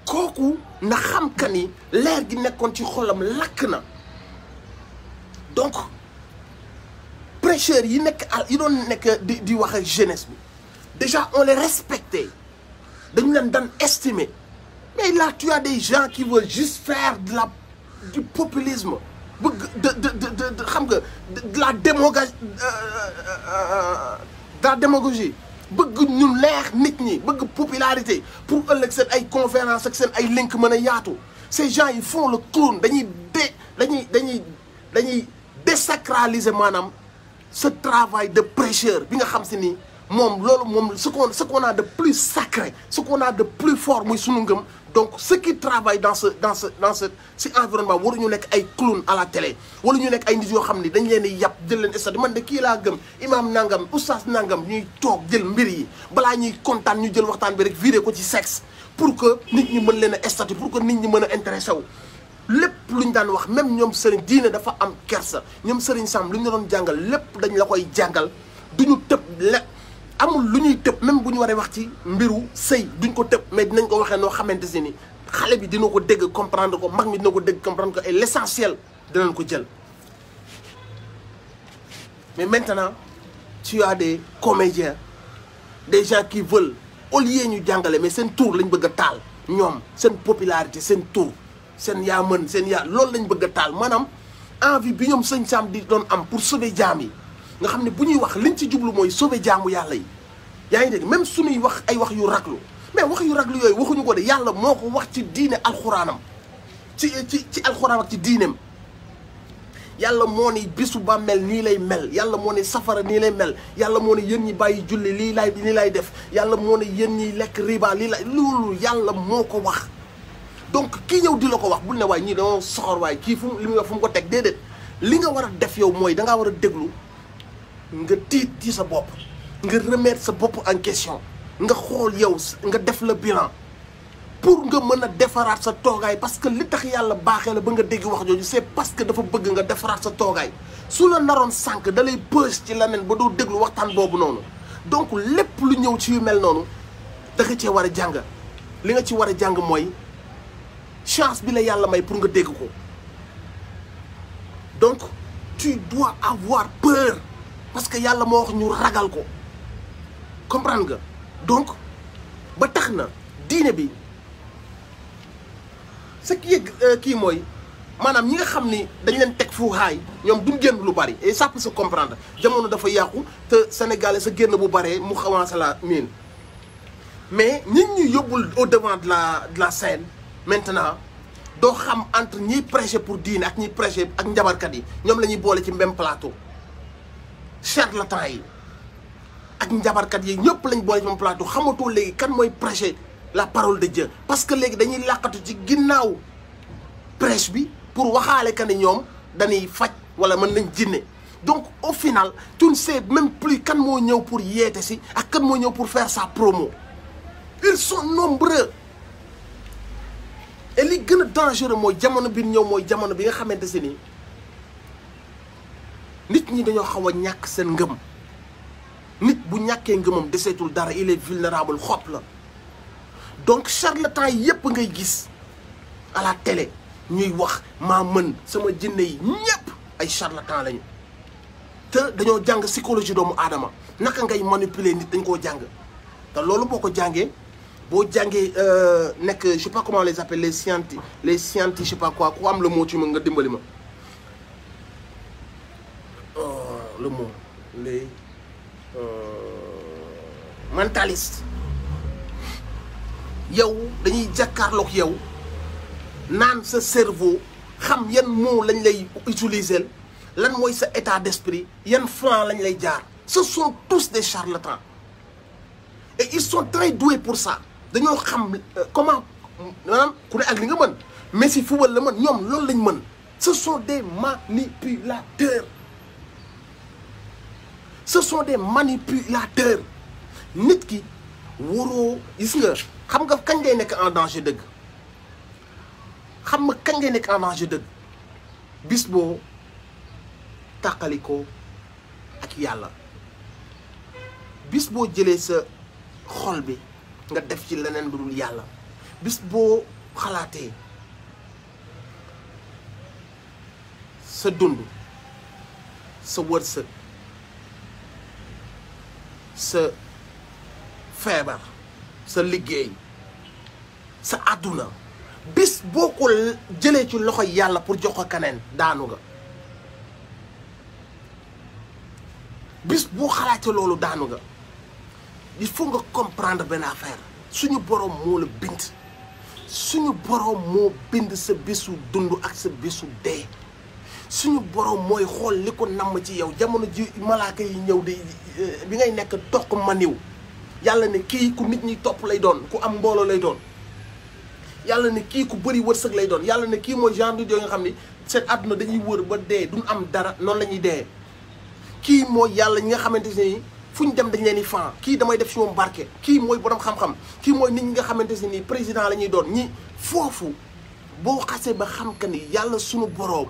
kooku na xam ka ni leer gi nekkoon ci xolam lakk na donc prêcheurs yi nekk yi doon nekk di wax ak jeunesse bi déjà on les respectait dañu leen daan estimer mais là tu as des gens qui veulent juste faire du populisme bëgg de xam nga de la démagogie bëgg ñu leex nit ñi bëgg popularité pour ëllëg seen ay conférence ak seen ay link mën a yaatu ces gens ils font le clown dañuy désacraliser maanaam ce travail de prêcheur bi nga xam si ni moom loolu moom ce qu'on a de plus sacré ce qu'on a de plus fort muy sunu ngëm donc ceux qui travaillent dans ce environnement waruñu nekk ay clown à la télé wala ñu nekk ay nit yoo xam ni dañ leen di yàpp jël leen stade man de kii laa gëm imam nangam oustaz nangam ñuy toog jël mbir yi balaa ñuy kontaan ñu jël waxtaan bi rek viré ko ci sexe pour que nit ñi mën leen a statut pour que nit ñi mën a intéressé wu lépp lu ñu daan wax même ñoom sëriñ diine dafa am kersa ñoom sëriñ Sam lu ñu doon jàngal lépp dañ la koy jàngal duñu tëb lépp amul lu ñuy tëb même bu ñu waree wax ci mbiru sëy duñ ko tëb mais dinañ ko waxee noo xamante si ni xale bi dina ko dégg comprendre ko mag mi dina ko dégg comprendre ko et l'essentiel dinañ ko jël mais maintenant tu as des comédiens des gens qui veulent au lieu ñu jàngale mais seen tour lañ bëgg a taal ñoom seen popularité seen tour seen yaa mën seen yaa loolu lañ bëgg a taal maanaam envie bi ñoom sëñ Sam di doon am pour sauver jaam yi nga xam ne bu ñuy wax liñ ci jublu mooy sauver jaamu yàlla yi yaa ngi dégg même suñuy wax ay wax yu raglu mais wax yu raglu yooyu waxuñu ko de yàlla moo ko wax ci diine alxuraanam ci alxuraan ak ci diineem yàlla moo ni bisu bàmmeel nii lay mel yàlla moo ni safara nii lay mel yàlla moo ni yéen ñi bàyyi julli lii lay def yàlla moo ni yéen ñi lekk riba lii lay loolu yàlla moo ko wax donc kii ñëw di la ko wax bul ne waaye ñii dañoo soxor waaye kii fu li muy wax fu mu ko teg déedéet li nga war a def yow mooy dangaa war a déglu nga tiit ci sa bopp nga remettre sa bopp en question nga xool yow nga def le bilan pour nga mën a defaraat sa toogaay parce que li tax yàlla baaxee la ba nga dégg wax jooju c'est parce que dafa bëgg nga defaraat sa toogaay su la naroon sànq da lay bës ci leneen ba doo déglu waxtaan boobu noonu donc lépp lu ñëw ci yu mel noonu da nga cee war a jàng li nga ci war a jàng mooy chance bi la yàlla may pour nga dégg ko donc tu dois avoir peur parce que yàlla moo wax ñu ragal ko comprendre nga donc ba tax na diine bi ce qui est kii mooy maanaam ñi nga xam ni dañ leen teg fu haay ñoom duñ génn lu bari et ça peut se comprendre jamono dafa yàqu te sénégalais sa génn bu baree mu commencé la miin mais nit ñi yóbbul au devant de la scène maintenant doo xam entre ñiy prêcher pour diine ak ñiy prêcher ak njabarkat yi ñoom la ñuy boole ci même plateau charlatan yi ak njabarkat yi ñëpp lañ boole ci même plateau xamatoo léegi kan mooy prêcher la parole de Dieu parce que léegi dañuy làqatu ci ginnaaw prêche bi pour waxaale que ne ñoom dañuy faj wala mën nañ jinne donc au final tu ne sais même plus kan moo ñëw pour yeete si ak kan moo ñëw pour faire sa promo ils sont nombreux et li gën a dangereux mooy jamono bi ñëw mooy jamono bi nga xamante si ni nit ñi dañoo xaw a ñàkk seen ngëm nit bu ñàkkee ngëmam deseetul dara il est vulnérable xob la donc charlatan yépp ngay gis à la télé ñuy wax maa mën sama jinne yi ñépp ay charlatan lañu te dañoo jàng psychologie doomu aadama naka ngay manipuler nit dañ koo jàng te loolu boo ko jàngee boo jàngee nekk je sais pas comment on les appelle les scientifiques je sais pas quoi ku am le mot ci ma nga dimbali ma le mot les mentalistes yow dañuy jàkkaarloog yow naan sa cerveau xam yan mot lañ lay utiliser lan mooy sa état d'esprit yan flanc lañ lay jaar ce sont tous des charlatans et ils sont très doués pour ça dañoo xam comment maanaam ku ne ak li nga mën Messi football la mën ñoom loolu lañ mën ce sont des manipulateurs ce sont des manipulateurs nit ki waroo gis nga xam nga kañ ngay nekk en danger dëgg xam nga kañ ngay nekk en danger dëgg bis boo tàqalikoo ak yàlla bis boo jëlee sa xol bi nga def ci leneen lu dul yàlla bis boo xalaatee sa dund sa wërsëg sa feebar sa liggéey sa àdduna bis boo ko jëlee ci loxo yàlla pour jox ko keneen daanu nga bis boo xalaatee loolu daanu nga il faut nga comprendre benn affaire suñu borom moo la bind suñu borom moo bind sa bisu dund ak sa bisu dee suñu borom mooy xool li ko namm ci yow jamono ji malaaka yi ñëw di bi ngay nekk toq maniw yàlla ne kii ku nit ñi topp lay doon ku am mbooloo lay doon yàlla ne kii ku bëri wërsëg lay doon yàlla ne kii mooy genre nit yoo nga xam ni seen àdduna dañuy wër ba dee duñ am dara noonu la ñuy dee kii mooy yàlla ñi nga xamante ne fu ñu dem dañ leen di fan kii damay def si moom barke kii mooy borom xam-xam kii mooy nit ñi nga xamante ne nii président la ñuy doon ñi foofu boo xasee ba xam que ni yàlla suñu boroom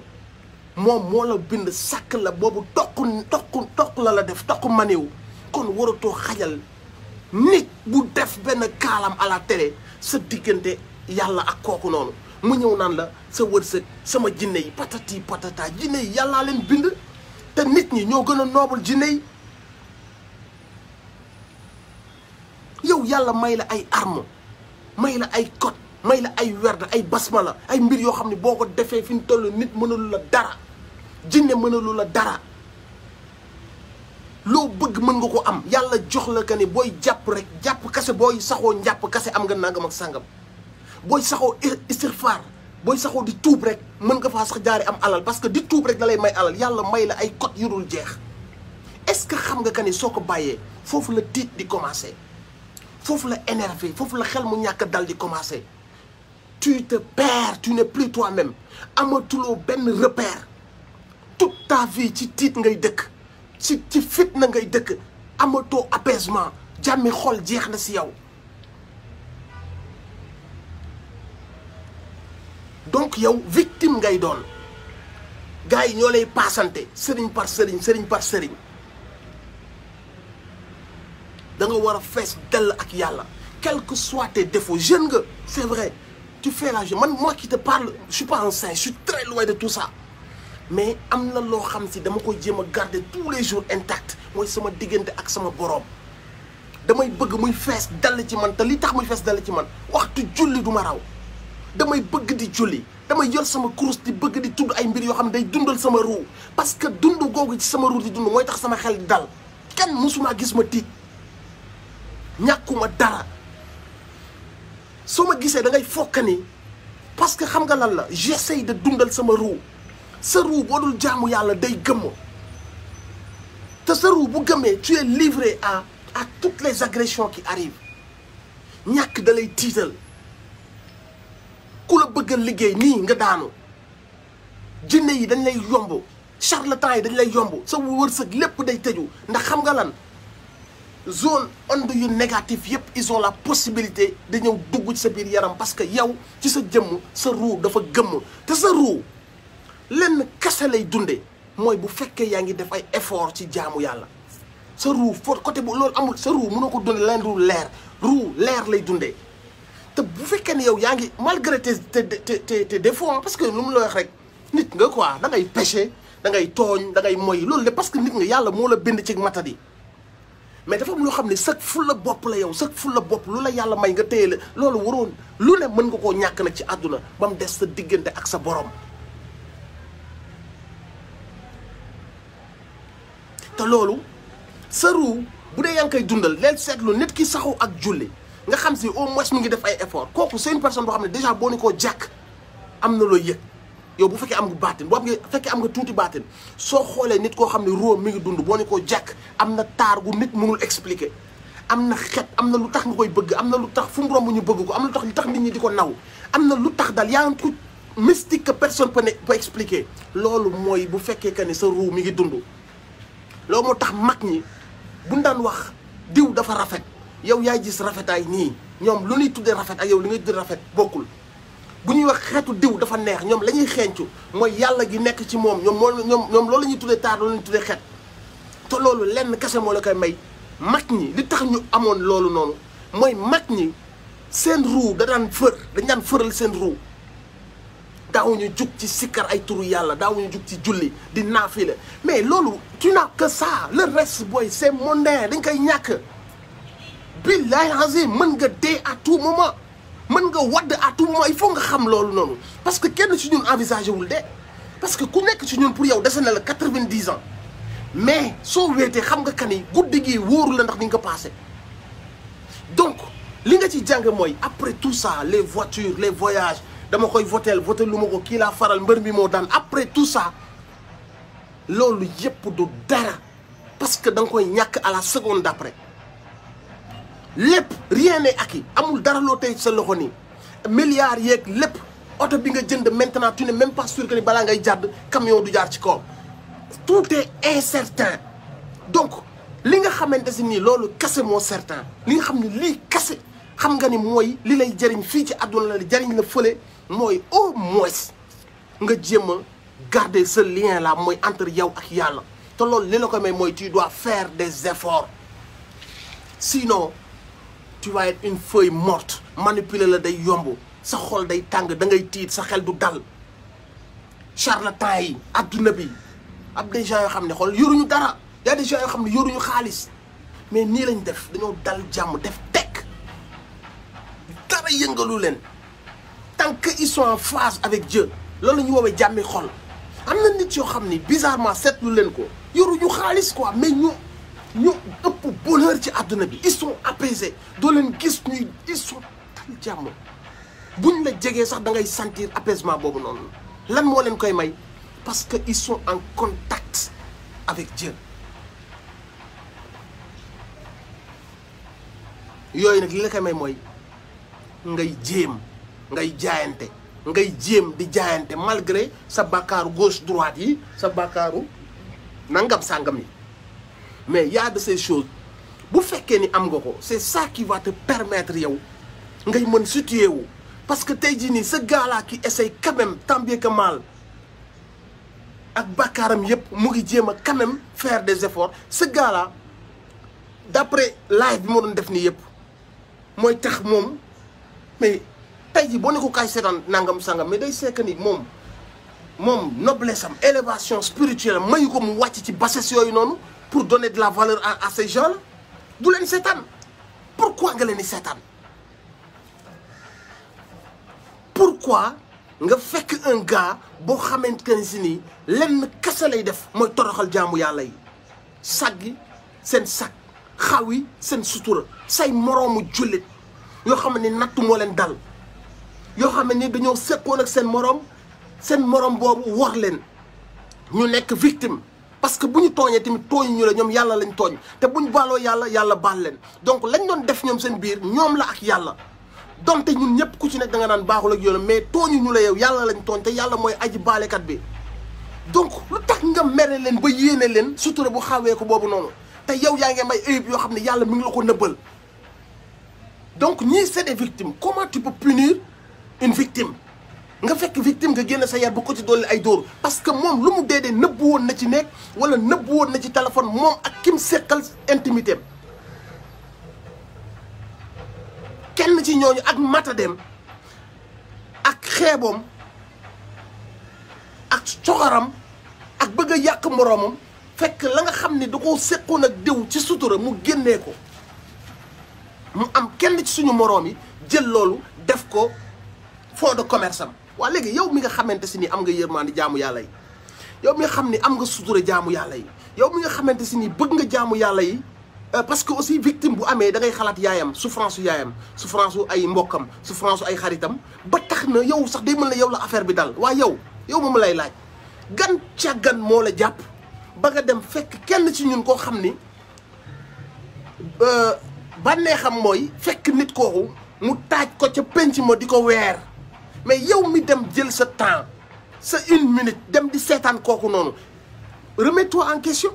moom moo la bind sàkk la boobu toq la def toq maniw kon waratoo xajal nit bu def benn kaalam à la télé sa diggante yàlla ak kooku noonu mu ñëw naan la sa wërsëg sama jinne yi patati patata jinne yi yàllaa leen bind te nit ñi ñoo gën a noobul jinne yi yow yàlla may la ay arme may la ay code may la ay werd ay basmala ay mbir yoo xam ne boo ko defee fi ñu toll nit mënalu la dara jinne mënalu la dara loo bëgg mën nga ko am yàlla jox la que ni booy jàpp rek jàpp kase booy saxoo njàpp kase am nga nangam ak sangam booy saxoo istigfaar booy saxoo di tuub rek mën nga faa sax jaari am alal parce que di tuub rek da lay may alal yàlla may la ay code yu dul jeex est-ce que xam nga que ni soo ko bàyyee foofu la tiit di commencer foofu la énervé foofu la xel mu ñàkk dal di commencer tu te perds, tu n'es plus toi-même amatuloo benn repère toute ta vie ci tiit ngay dëkk ci fitna ngay dëkk amatoo apaisement jàmmi xol jeex na si yow. donc yow victime ngay doon gars yi ñoo lay paasante sëriñ par sëriñ sëriñ par sëriñ da nga war a fees dell ak yàlla quel que soit tes défauts jeune nga c'est vrai tu fais la jeune man moi qui te parle je suis pas un saint je suis très loin de tout ça mais am na loo xam si dama koy jéem a garder tous les jours intact mooy sama diggante ak sama boroom damay bëgg muy fees dell ci man te li tax muy fees dell ci man waxtu julli du ma raw damay bëgg di julli damay yor sama kurus di bëgg di tudd ay mbir yoo xam ne day dundal sama ruu parce que dund googu ci sama ruu di dund mooy tax sama xel di dal kenn mësuma gis ma tiit ñàkkuma dara soo ma gisee da ngay fokk ni parce que xam nga lan la j'essaye de dundal sama ruu sa ruu boo dul jaamu yàlla day gëmm te sa ruu bu gëmmee tu es livré à toutes les agressions qui arrivent ñàkk da lay tiital ku la bëgg a liggéey nii nga daanu jinne yi dañ lay yomb charlatan yi dañ lay yomb sa wërsëg lépp day tëju ndax xam nga lan zone onde yu négatif yëpp ils ont la possibilité de ñëw dugg ci sa biir yaram parce que yow ci sa jëmm sa ruu dafa gëmm te sa ruu lenn kese lay dunde mooy bu fekkee yaa ngi def ay effort ci jaamu yàlla sa ruu fort côté bu loolu amul sa ruu mënoo ko dunde leen ruu leer lay dundee te bu fekkee ne yow yaa ngi malgré tes défauts parce que lu mu la wax rek nit nga quoi da ngay péché da ngay tooñ da ngay moy loolu de parce que nit nga yàlla moo la bind ci matadi mais dafa am loo xam ne sag ful la bopp la yow sag ful la bopp lu la yàlla may nga téye la loolu waroon lu ne mën nga koo ñàkk nag ci àdduna ba mu des sa diggante ak sa borom te loolu sa ruu bu dee yaa ngi koy dundal leen seetlu nit ki saxu ak julli nga xam si au moins mu ngi def ay effort kooku c'est une personne boo xam ne déjà boo ni koo jàkk am na looy yëg yow bu fekkee am nga baatin boo fekkee am nga tuuti baatin soo xoolee nit koo xam ne ruum mi ngi dund boo ni koo jàkk am na taar gu nit mënul expliquer am na xet am na lu tax nga koy bëgg am na lu tax fu mu romb ñu bëgg ko am na lu tax nit ñi di ko naw am na lu tax daal yaa ngi ko mystique que personne peut expliquer loolu mooy bu fekkee que ni sa ruu mi ngi dund loolu moo tax mag ñi buñ daan wax diw dafa rafet yow yaay gis rafetaay nii ñoom lu ñuy tuddee rafet ak yow li ngay tuddee rafet bokkul bu ñuy wax xeetu diw dafa neex ñoom la ñuy xeeñcu mooy yàlla gi nekk ci moom ñoom loolu la ñuy tuddee taar loolu la ñuy tuddee xet te loolu lenn kese moo la koy may mag ñi li tax ñu amoon loolu noonu mooy mag ñi seen ruu dañ daan fëral seen ruu daawuñu jug ci sikkar ay turu yàlla daawuñu jug ci julli di naafila mais loolu tu n'as que ça le reste booy c'est mondain dañ koy ñàkk billahi azim mën nga dee à tout moment mën nga wadd à tout moment il faut nga xam loolu noonu parce que kenn ci ñun envisagé wul de parce que ku nekk ci ñun pour yow dese na la 90 ans mais soo weetee xam nga kan yi guddi gi wóoru la ndax di nga ko passé donc li nga ci jàng mooy après tout ça les voitures les voyages dama koy voté lu ma ko kii laa faral mbër mi moo daan après tout ça loolu yëpp du dara parce que da nga koy ñàkk à la seconde d'après lépp rien n'est acquis amul dara loo tey sa loxo nii milliards yeeg lépp oto bi nga jënd maintenant tu n'es même pas sûr que ni balaa ngay jàdd camion du jaar ci kawam tout est incertain donc li nga xamante si nii loolu kase moo certain li nga xam ne lii kase xam nga ni mooy li lay jëriñ fii ci àdduna la jëriñ la fële mooy au moins nga jéem a garder ce lien là mooy entre yow ak yàlla te loolu li la ko may mooy tu dois faire des efforts sinon tu vas être une feuille morte manipuler la day yomb sa xol day tàng da ngay tiit sa xel du dal charlatan yi adduna bi ab des gens yoo xam ne xool yoruñu dara y a des gens yoo xam ne yoruñu xaalis mais nii lañ def dañoo dal jàmm def tekk dara yëngalu leen tant que ils sont en phase avec Dieu loolu la ñu woowee jàmmi xol am na nit yoo xam ni bizarrement seetlu leen ko yoruñu xaalis quoi mais ñu ëpp bonheur ci àdduna bi ils sont apaisés doo leen gis ñuy ils sont dal jàmm buñ la jegee sax da ngay sentir apaisement boobu noonu lan moo leen koy may parce que ils sont en contact avec Dieu yooyu nag li la koy may mooy ngay jéem ngay jaayante ngay jéem di jaayante malgré sa bàkkaaru gauche droite yi sa bàkkaaru nangam sàngam yi mais y a de ces choses bu fekkee ni am nga ko c'est ça qui va te permettre yow ngay mën situer wu parce que tey jii nii ce gars-là qui essaye quand même tant bien que mal ak bàkkaaram yëpp mu ngi jéem a quand même faire des efforts ce gars-là d'après live bi ma doon def nii yëpp mooy tax moom mais tey jii boo ne ko kaay seetaan nangam sangam mais day sekk ni moom noblesse am élévation spirituelle mayu ko mu wàcc ci bassesse yooyu noonu pour donner de la valeur à ces gens-là du leen seetaan pourquoi nga leen di seetaan pourquoi nga fekk un gars boo xamante ne si nii lenn kese lay def mooy toroxal jaamu yàlla yi saggi seen sag xaw yi seen sutura say moroomu jullit yoo xam ne nattu moo leen dal yoo xam ne dañoo sekkoon ak seen moroom boobu war leen ñu nekk victime parce que bu ñu tooñee tamit tooñu ñu la ñoom yàlla lañ tooñ te bu ñu baaloo yàlla baal leen donc lañ doon def ñoom seen biir ñoom la ak yàlla donte ñun ñëpp ku ci nekk da nga naan baaxul ak yoon mais tooñu ñu la yow yàlla lañ tooñ te yàlla mooy aji baalekat bi donc lu tax nga mere leen ba yéene leen sutura bu xawee ko boobu noonu te yow yaa ngi may ayib yoo xam ne yàlla mi ngi la ko nëbbal donc ñii c'est des victimes comment tu peux punir une victime nga fekk victime nga génn sa yar bu ko ci dolli ay dóor parce que moom lu mu dee nëbbu woon na ci nekk wala nëbbu woon na ci téléphone moom ak kim seqal intimité kenn ci ñooñu ak matadeem ak xeeboom ak coxaram ak bëgg a yàq moroomam fekk la nga xam ne da koo seqoon ak diw ci sutura mu génnee ko mu am kenn ci suñu moroom yi jël loolu def ko fond de commerce am waa léegi yow mi nga xamante si ni am nga yërmande jaamu yàlla yi yow mi nga xam ni am nga sutura jaamu yàlla yi yow mi nga xamante si ni bëgg nga jaamu yàlla yi parce que aussi victime bu amee da ngay xalaat yaayam souffrance yaayam souffrance ay mbokkam souffrance ay xaritam ba tax na yow sax day mën la yow la affaire bi dal waaye yow moom lay laaj gan càggan moo la jàpp ba nga dem fekk kenn ci ñun koo xam ni bànneexam mooy fekk nit kooku mu taaj ko ca penc ma di ko weer mais yow mi dem jël sa temps sa 1 minute dem di seetaan kooku noonu remets-toi en question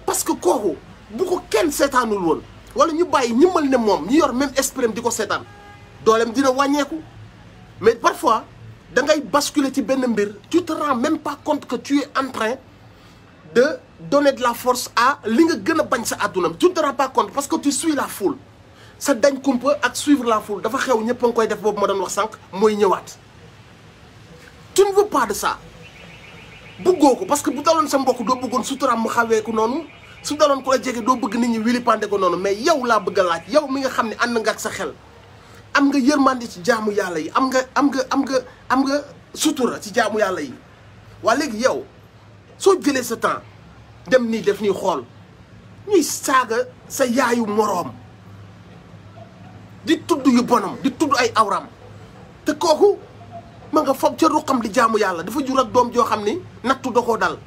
parce que kooku bu ko kenn seetaanul woon wala ñu bàyyi ñi mel ne moom ñu yor même esprit di ko seetaan dooleem dina wàññeeku mais parfois da ngay basculer ci benn mbir tu te rends même pas compte que tu es en train de donner de la force à li nga gën a bañ sa àdduna tu te rends pas compte parce que tu suis la foule sa dañ kumpa ak suivre la foule dafa xew ñëpp a ngi koy def boobu ma doon wax sànq mooy ñëwaat tu ne veux pas de ça bëggoo ko parce que bu daloon sa mbokk doo bëggoon suturaam mu xawee ko noonu su daloon ku la jege doo bëgg nit ñi wili pande ko noonu mais yow laa bëgg a laaj yow mi nga xam ne ànd nga ak sa xel am nga yërmande ci jaamu yàlla yi am nga sutura ci jaamu yàlla yi waa léegi yow soo jëlee sa temps dem nii def nii xool ñuy saaga sa yaayu moroom di tudd yu bonam di tudd ay awram te kooku ma nga foog ca ruqam di jaamu yàlla dafa jur ak doom joo xam ni nattu da koo dal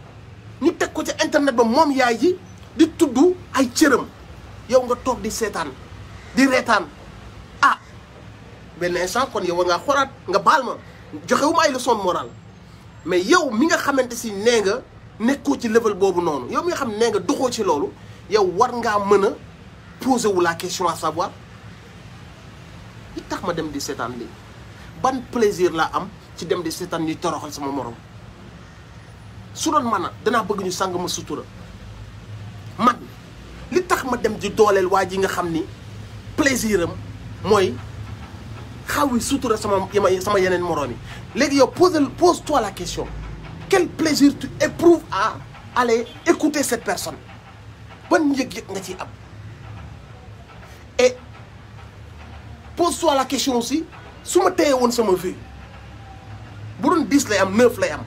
ñu teg ko ca internet ba moom yaay ji di tudd ay cëram yow nga toog di seetaan di reetaan ah benn instant kon yow nga xoolaat nga baal ma joxewuma ay leçon morale mais yow mi nga xamante si nee nga nekkoo ci level boobu noonu yow mi nga xam nee nga doxoo ci loolu yow war ngaa mën a poser wu la question à savoir li tax ma dem di seetaan lii ban plaisir laa am ci dem di seetaan ñuy toroxal sama morom su doon man danaa bëgg ñu sàng ma sutura man li tax ma dem di dooleel waa ji nga xam ni plaisir am mooy xaw yi sutura sama yeneen morom yi léegi yow pose-toi la question quel plaisir tu éprouves à aller écouter cette personne ban yëg-yëg nga ciy am et pose-toi la question aussi su ma téye woon sama vie bu doon 10 lay am 9 lay am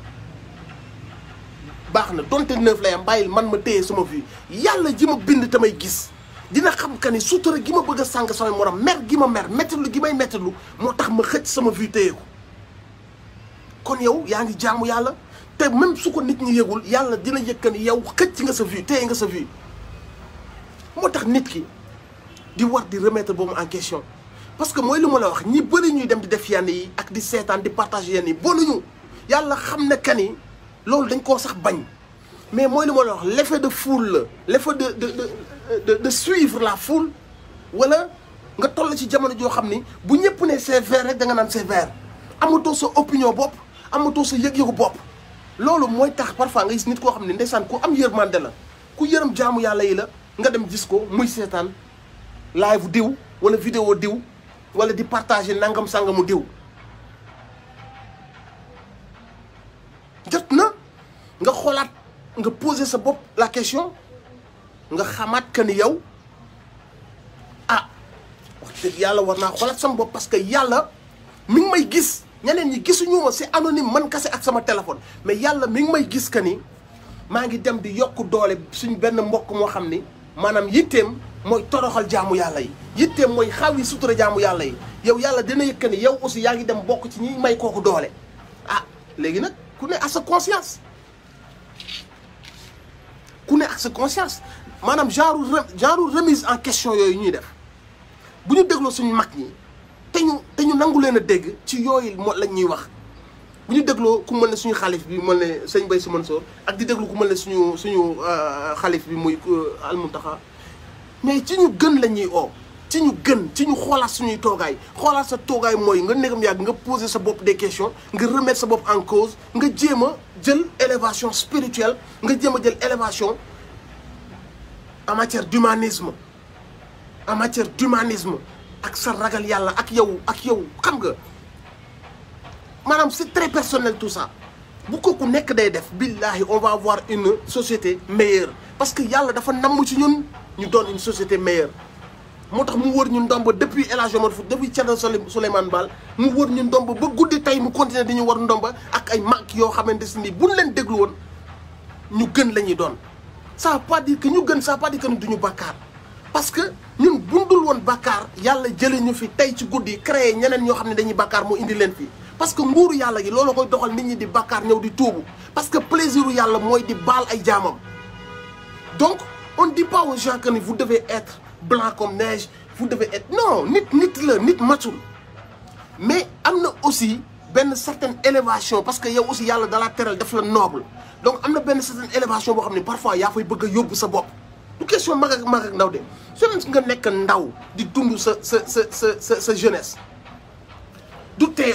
baax na donte 9 lay am bàyyil man ma téye sama vie yàlla ji ma bind tamay gis dina xam que ni sutura gi ma bëgg a sànq samay morom mer gi ma mer méttitlu gi may méttitlu moo tax ma xëcc sama vie téye ko kon yow yaa ngi jaamu yàlla te même su ko nit ñi yëgul yàlla dina yëg que ni yow xëcc nga sa vie téye nga sa vie moo tax nit ki di war di remettre boobu en question parce que mooy lu ma la wax ñi bëri ñuy dem di def yenn yi ak di seetaan di partager yenn yi bonuñu yàlla xam ne que ni loolu dañ koo sax bañ mais mooy lu ma la wax l'effet de foule la l'effet de suivre la foule wala nga toll ci jamono joo xam ni bu ñëpp ne c'est vert rek da nga naan c'est vert amatoo sa opinion bopp amatoo sa yëg-yëgu bopp loolu mooy tax parfois nga gis nit koo xam ne ndeysaan ku am yërmande la ku yërëm jaamu yàlla yi la nga dem gis ko muy seetaan live diw wala vidéo diw wala di partager nangam sangamu diw jot na nga xoolaat nga poser sa bopp la question nga xamaat que ni yow wax dëgg yàlla war naa xoolaat sama bopp parce que yàlla mi ngi may gis ñeneen ñi gisuñu ma c'est anonyme man kase ak sama téléphone mais yàlla mi ngi may gis que ni maa ngi dem di yokk doole suñ benn mbokk moo xam ni maanaam yitteem mooy toroxal jaamu yàlla yi yitteem mooy xaw yi sutura jaamu yàlla yi yow yàlla dina yëg que ni yow aussi yaa ngi dem bokk ci ñi may kooku doole léegi nag ku ne ak sa conscience ku ne ak sa conscience maanaam genre remise en question yooyu ñuy def bu ñu dégloo suñu mag ñi te ñu nangu leen a dégg ci yooyu moo lañ ñuy wax bu ñu dégloo ku mel ne suñu xalif bi mel ne sëñ Mbaye Sy Mansour ak di déglu ku mel ne suñu xalif bi muy Al Mountakha mais ci ñu gën la ñuy oo ci ñu gën ci ñu xoolaat suñuy toogaay xoolaat sa toogaay mooy nga négam yàgg nga poser sa bopp des questions nga remettre sa bopp en cause nga jéem a jël élévation spirituelle nga jéem a jël élévation en matière d'humanisme ak sa ragal yàlla ak yow xam nga maanaam c'est très personnel tout ça bu ko ku nekk day def billahi on va avoir une société meilleure parce que yàlla dafa namm ci ñun ñu doon une société meilleure moo tax mu wër ñu ndomba depuis El Hadj Omar Foutiyou depuis Thierno Souleymane Baal mu wër ñu ndomba ba guddi tey mu continuer di ñu war ndomba ak ay mag yoo xamante ni buñ leen déglu woon ñu gën la ñuy doon ça veut pas dire que ñu gën ça veut pas dire que duñu bàkkaar parce que ñun bundul woon bàkkaar yàlla jëlee ñu fi tey ci guddi créé ñeneen ñoo xam ne dañuy bàkkaar mu indi leen fii parce que nguuru yàlla gi loolu koy doxal nit ñi di bàkkaar ñëw di tuubu parce que plaisiru yàlla mooy di baal ay jaamam donc on ne dit pas aux gens que vous devez être blanc comme neige vous devez être non nit matul mais am na aussi benn certaine élévation parce que yow aussi yàlla dalaa teral def la noble donc am na benn certaine élévation boo xam ne parfois yaa fay bëgg a yóbbu sa bopp du question mag ak ndaw de su nga nekk ndaw di dund sa jeunesse du tee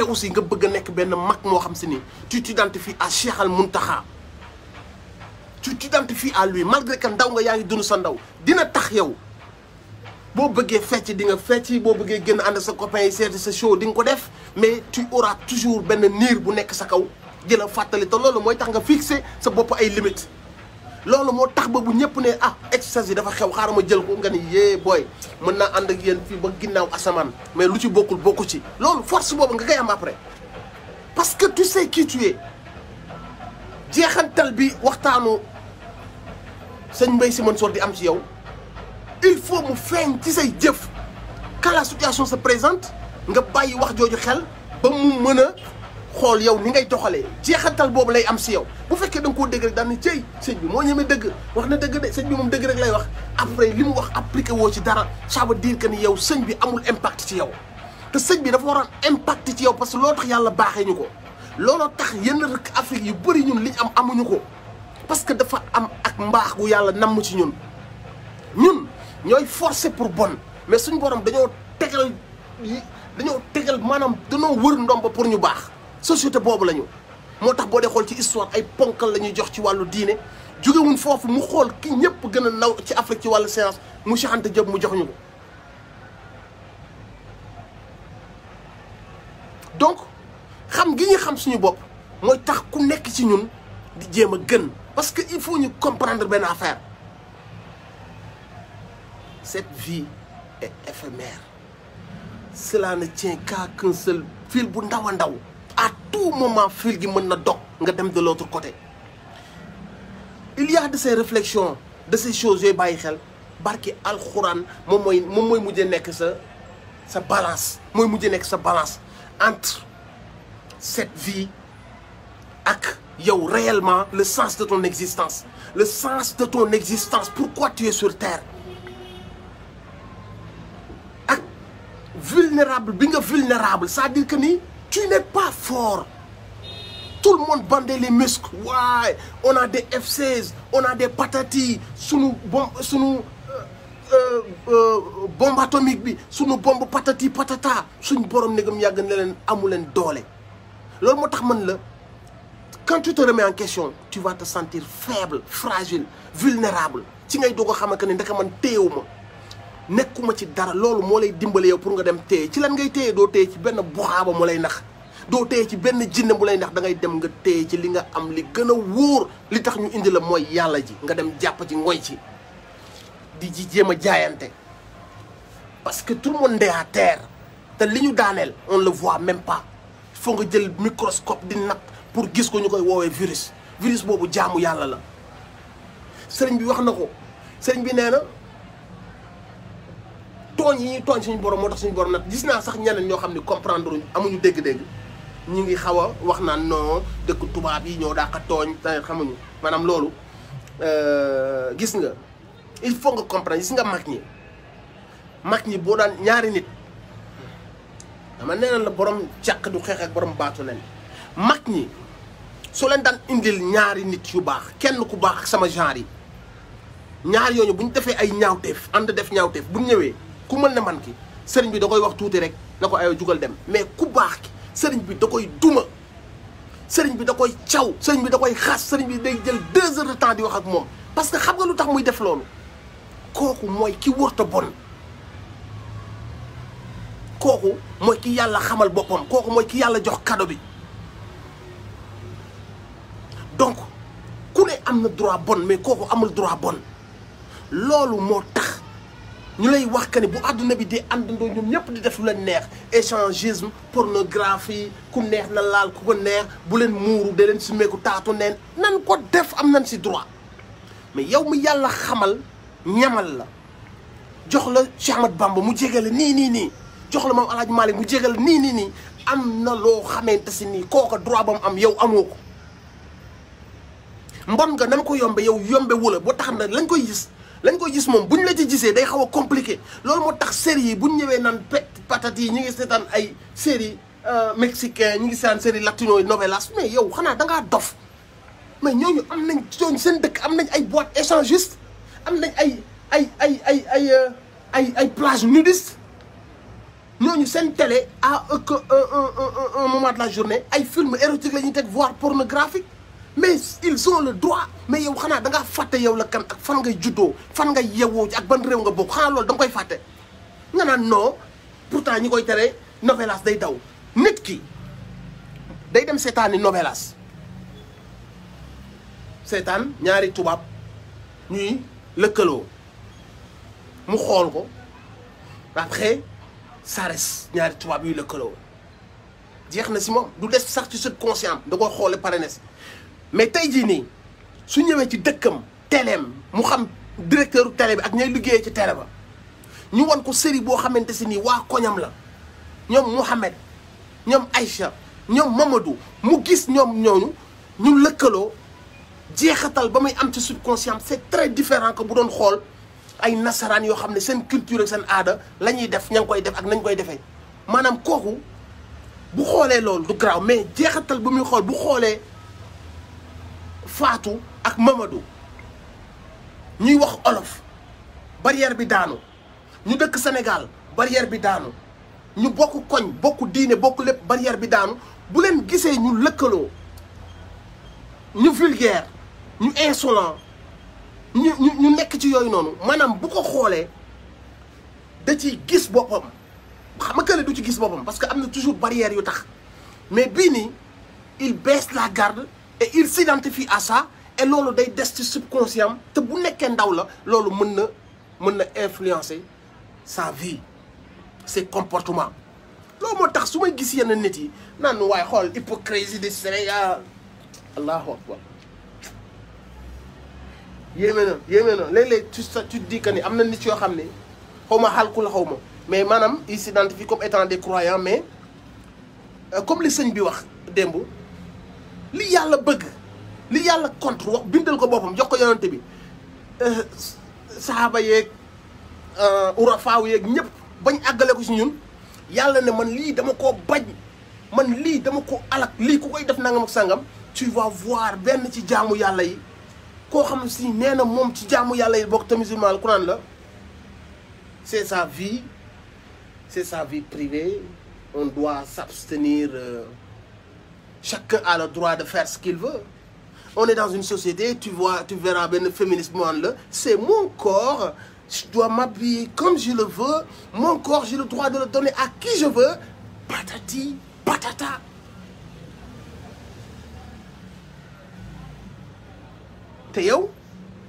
aussi nga bëgg a nekk benn mag moo xam si ni tu t'identifies à Cheikh Al Mountakha tu t'identifies à lui malgré que ndaw nga yaa ngi dund sa ndaw dina tax yow boo bëggee fecc di nga fecc boo bëggee génn ànd sa copain yi seeti sa show di nga ko def mais tu auras toujours benn niir bu nekk sa kaw di la fàttali te loolu mooy tax nga fixer sa bopp ay limites loolu moo tax ba bu ñëpp ne ecstasy dafa xew xaaral ma jël ko nga ni yee booy mën naa ànd ak yéen fii ba ginnaaw asamaan mais lu ci bokkul bokku ci loolu force boobu nga koy am après parce que tu sais qui tu es jeexantal bi waxtaanu sëñ Mbaye Sy Mansour di am ci yow il faut mu feeñ ci say jëf quand la situation se présente nga bàyyi wax jooju xel ba mu mën a xool yow ni ngay doxalee jeexantal boobu lay am si yow bu fekkee da nga koo dégg rek daan ni cëy sëñ bi moo ñemee dëgg wax na dëgg de sëñ bi moom dëgg rek lay wax après li mu wax appliqué woo ci dara ça veut dire que ni yow sëñ bi amul impact ci yow te sëñ bi dafa waroon impact ci yow parce que loolu tax yàlla baaxee ñu ko looloo tax yenn rek Afrique yu bëri ñun liñ am amuñu ko parce que dafa am ak mbaax gu yàlla namm ci ñun ñooy forcer pour bon mais suñu borom dañoo tegal maanaam dañoo wër ndomba pour ñu baax société boobu lañu moo tax boo dee xool ci histoire ay ponkal la ñuy jox ci wàllu diine jógewuñ foofu mu xool ki ñëpp gën a naw ci Afrique ci wàllu science mu Cheikh Anta Diop mu jox ñu ko donc xam gi ñu xam suñu bopp mooy tax ku nekk ci ñun di jéem a gën parce que il faut ñu comprendre benn affaire cette vie est éphémère cela ne tient qu'à qu'un seul fil bu ndaw a ndaw à tout moment fil gi mën na dog nga dem de l'autre côté il y a de ces réflexions de ces choses yooyu bàyyi xel barki alxuraan moom mooy mujjee nekk sa balance mooy mujjee nekk sa balance entre cette vie ak yow réellement le sens de ton existence pourquoi tu es sur terre ak vulnérable bi nga vulnérable c'est-à-dire que ni tu n'es pas fort. Tout le monde bandait les muscles. Ouais, on a des F16, on a des patatis, sous bombe atomique bi, sous bombe patati patata, suñu borom negam yag na len amu len doole. Lolu motax man la quand tu te remets en question, tu vas te sentir faible, fragile, vulnérable. Ci ngay dogo xamante ne ndaka man téyewuma nekkuma ci dara lolu mo lay dimbalé yow pour nga dem téye ci lan ngay téye do téye ci benn buxaaba mo lay nax. doo téye ci benn jinne bu lay ndax da ngay dem nga téye ci li nga am li gën a wóor li tax ñu indi la mooy yàlla ji nga dem jàpp ci ngoy ci di ji jéem a jaayante parce que tout le monde est à terre te li ñu daaneel on le voit même pas il faut nga jël microscope di natt pour gis ko ñu koy woowee virus virus boobu jaamu yàlla la sëriñ bi wax na ko sëriñ bi nee na tooñ yi ñuy tooñ suñu borom moo tax suñu borom nag gis naa sax ñeneen ñoo xam ne comprendre uñ amuñu dégg-dégg ñu ngi xaw a wax naan non dëkk tubaab yi ñoo dàq tooñ tamit xamuñu maanaam loolu gis nga il faut nga comprendre gis nga mag ñi boo daan ñaari nit dama nee na la borom càq du xeex ak borom baatu nen mag ñi soo leen daan indil ñaari nit yu baax kenn ku baax ak sama genre yi ñaar yooñu bu ñu defee ay ñaawteef ànd def ñaawteef bu ñu ñëwee ku mën na man ki sëriñ bi da koy wax tuuti rek na ko ayoo jugal dem mais ku baax ki sëriñ bi da koy duma sëriñ bi da koy caw sëriñ bi da koy xas sëriñ bi day jël 2 heures de temps di wax ak moom parce que xam nga lu tax muy def loolu kooku mooy ki wërta bon kooku mooy ki yàlla xamal boppam kooku mooy ki yàlla jox cadeau bi donc ku ne am na droit bon mais kooku amul droit bon loolu moo tax ñu lay wax que ni bu àdduna bi di àndandoo ñoom ñëpp di def lu leen neex échangisme pornographie ku neex na laal ku ko neex bu leen muuru de leen sumeeku taatu neen nan ko def am nañ si droit mais yow mi yàlla xamal ñamal la jox la Cheikh Ahmad Bamba mu jégale nii jox la moom Alaaji Malick mu jégale nii am na loo xamante si nii kooka droit ba mu am yow amoo ko mbon nga nam ko yombe yow yombe wula boo tax na lañ koy gis moom bu ñu la ci gisee day xaw a compliqué loolu moo tax série yi bu ñu ñëwee naan patati yi ñu ngi seetaan ay série mexicain ñu ngi seetaan série latino yi novelas mais yow xanaa dangaa dof mais ñooñu am nañ ñooñu seen dëkk am nañ ay boîte échangiste am nañ ay plage nudiste ñooñu seen télé à un moment de la journée ay film érotique la ñuy teg voire pornographique mais ils ont le droit mais yow xanaa da ngaa fàtte yow la kan ak fan ngay juddoo fan ngay yewoo ak ban réew nga bokk xanaa loolu da nga koy fàtte nga naan non pourtant ñi koy tere novelas day daw nit ki day dem seetaani novelas seetaan ñaari tubaab ñuy lëkkaloo mu xool ko après ça reste ñaari tubaab yuy lëkkaloo jeex na si moom du des sax ci subconscient da koy xoole pare na si mais tey jii nii su ñëwee ci dëkkam téléem mu xam directeur télé bi ak ñay liggéeyee ci télé ba ñu wan ko série boo xamante si nii waa koñam la ñoom Mouhamed ñoom Aïcha ñoom Mamadou mu gis ñoom ñooñu ñu lëkkaloo jeexatal ba muy am ci subconscient c'est très différent que bu doon xool ay nasaraan yoo xam ne seen culture ak seen aada la ñuy def ña ngi koy def ak nañ koy defee maanaam kooku bu xoolee loolu du garaaw mais jeexatal ba muy xool bu xoolee Fatou ak Mamadou ñuy wax olof barrière bi daanu ñu dëkk Sénégal barrière bi daanu ñu bokk koñ bokk diine bokk lépp barrière bi daanu bu leen gisee ñu lëkkaloo ñu vulgaire ñu insolent ñu nekk ci yooyu noonu maanaam bu ko xoolee da ci gis boppam xam nga kële du ci gis boppam parce que am na toujours barrière yu tax mais bii nii il baisse la garde et il s'identifie à ça et loolu day des ci subconscient te bu nekkee ndaw la loolu mën na influencer sa vie ses comportements loolu moo tax su may gis yenn nit yi naan waaye xool hypocrisie du Sénégal allahu akbar yéeme na léeg-léeg tu dis que ni am na nit yoo xam ne xaw ma xalku la xaw ma mais maanaam il s'identifie comme étant des croyants mais comme li sëñ bi wax démb li yàlla bëgg li yàlla contre wax bindal ko boppam jox ko yonante bi saxaaba yeeg urafaaw yeeg ñëpp bañ àggale ko si ñun yàlla ne man lii dama koo bañ man lii dama ko alak lii ku koy def nangam ak sangam tu vas voir benn ci jaamu yàlla yi koo xam si nee na moom ci jaamu yàlla yi bokk te musulman ku naan la c'est sa vie privée on doit s'abstenir chacun a le droit de faire ce qu'il veut. On est dans une société, tu verras ben féministe là, c'est mon corps, je dois m'habiller comme je le veux, mon corps j'ai le droit de le donner à qui je veux, patati, patata. T'es yow,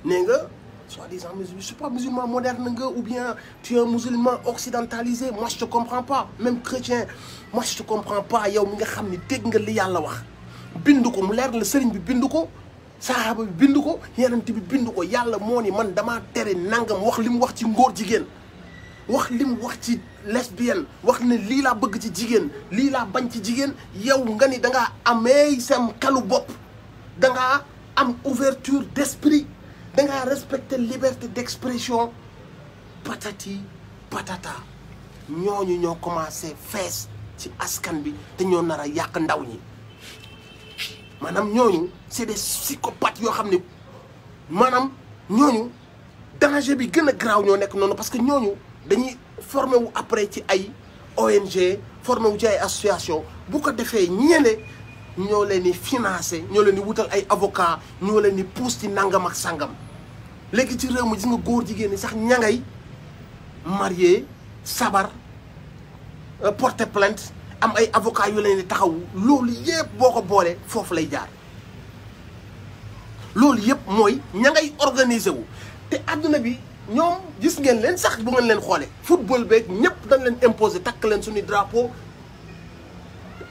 nenga, soi-disant musulman, je suis pas musulman moderne ou bien tu es un musulman occidentalisé, moi je te comprends pas, même chrétien, moi je te comprends pas, yow mi nga xamni dégg nga li Yàlla wax. Bindu ko mu leer la sëriñ bi bindu ko sahaaba bi bindu ko yenent bi bindu ko yàlla moo ni man damaa tere nangam wax li mu wax ci ngóor jigéen wax li mu wax ci lesbienne wax ne lii laa bëgg ci jigéen lii laa bañ ci jigéen yow nga ni dangaa amee sam kalu bopp dangaa am ouverture d'esprit dangaa respecter liberté d'expression patati patata ñooñu ñoo commencé fees ci askan bi te ñoo nar a yàq ndaw ñi manam ñooñu c'est des psychopathes yoo xam ne maanaam ñooñu danger bi gën a graaw ñoo nekk noonu parce que ñooñu dañuy formé wu après ci ay ONG formé wu ci ay association bu ko defee ñeene ñoo leen di financé ñoo leen di wutal ay avocat ñoo leen di pousse ci nangam ak sangam léegi ci réew mi gis nga góor jigéen ñi sax ñangay marié sabar porter plainte am ay avocat yu leen di taxaw loolu yëpp boo ko boolee foofu lay jaar loolu yëpp mooy ña ngay organiser wu te àdduna bi ñoom gis ngeen leen sax bu ngeen leen xoolee football beeg ñëpp dañ leen imposer takk leen suñu drapeau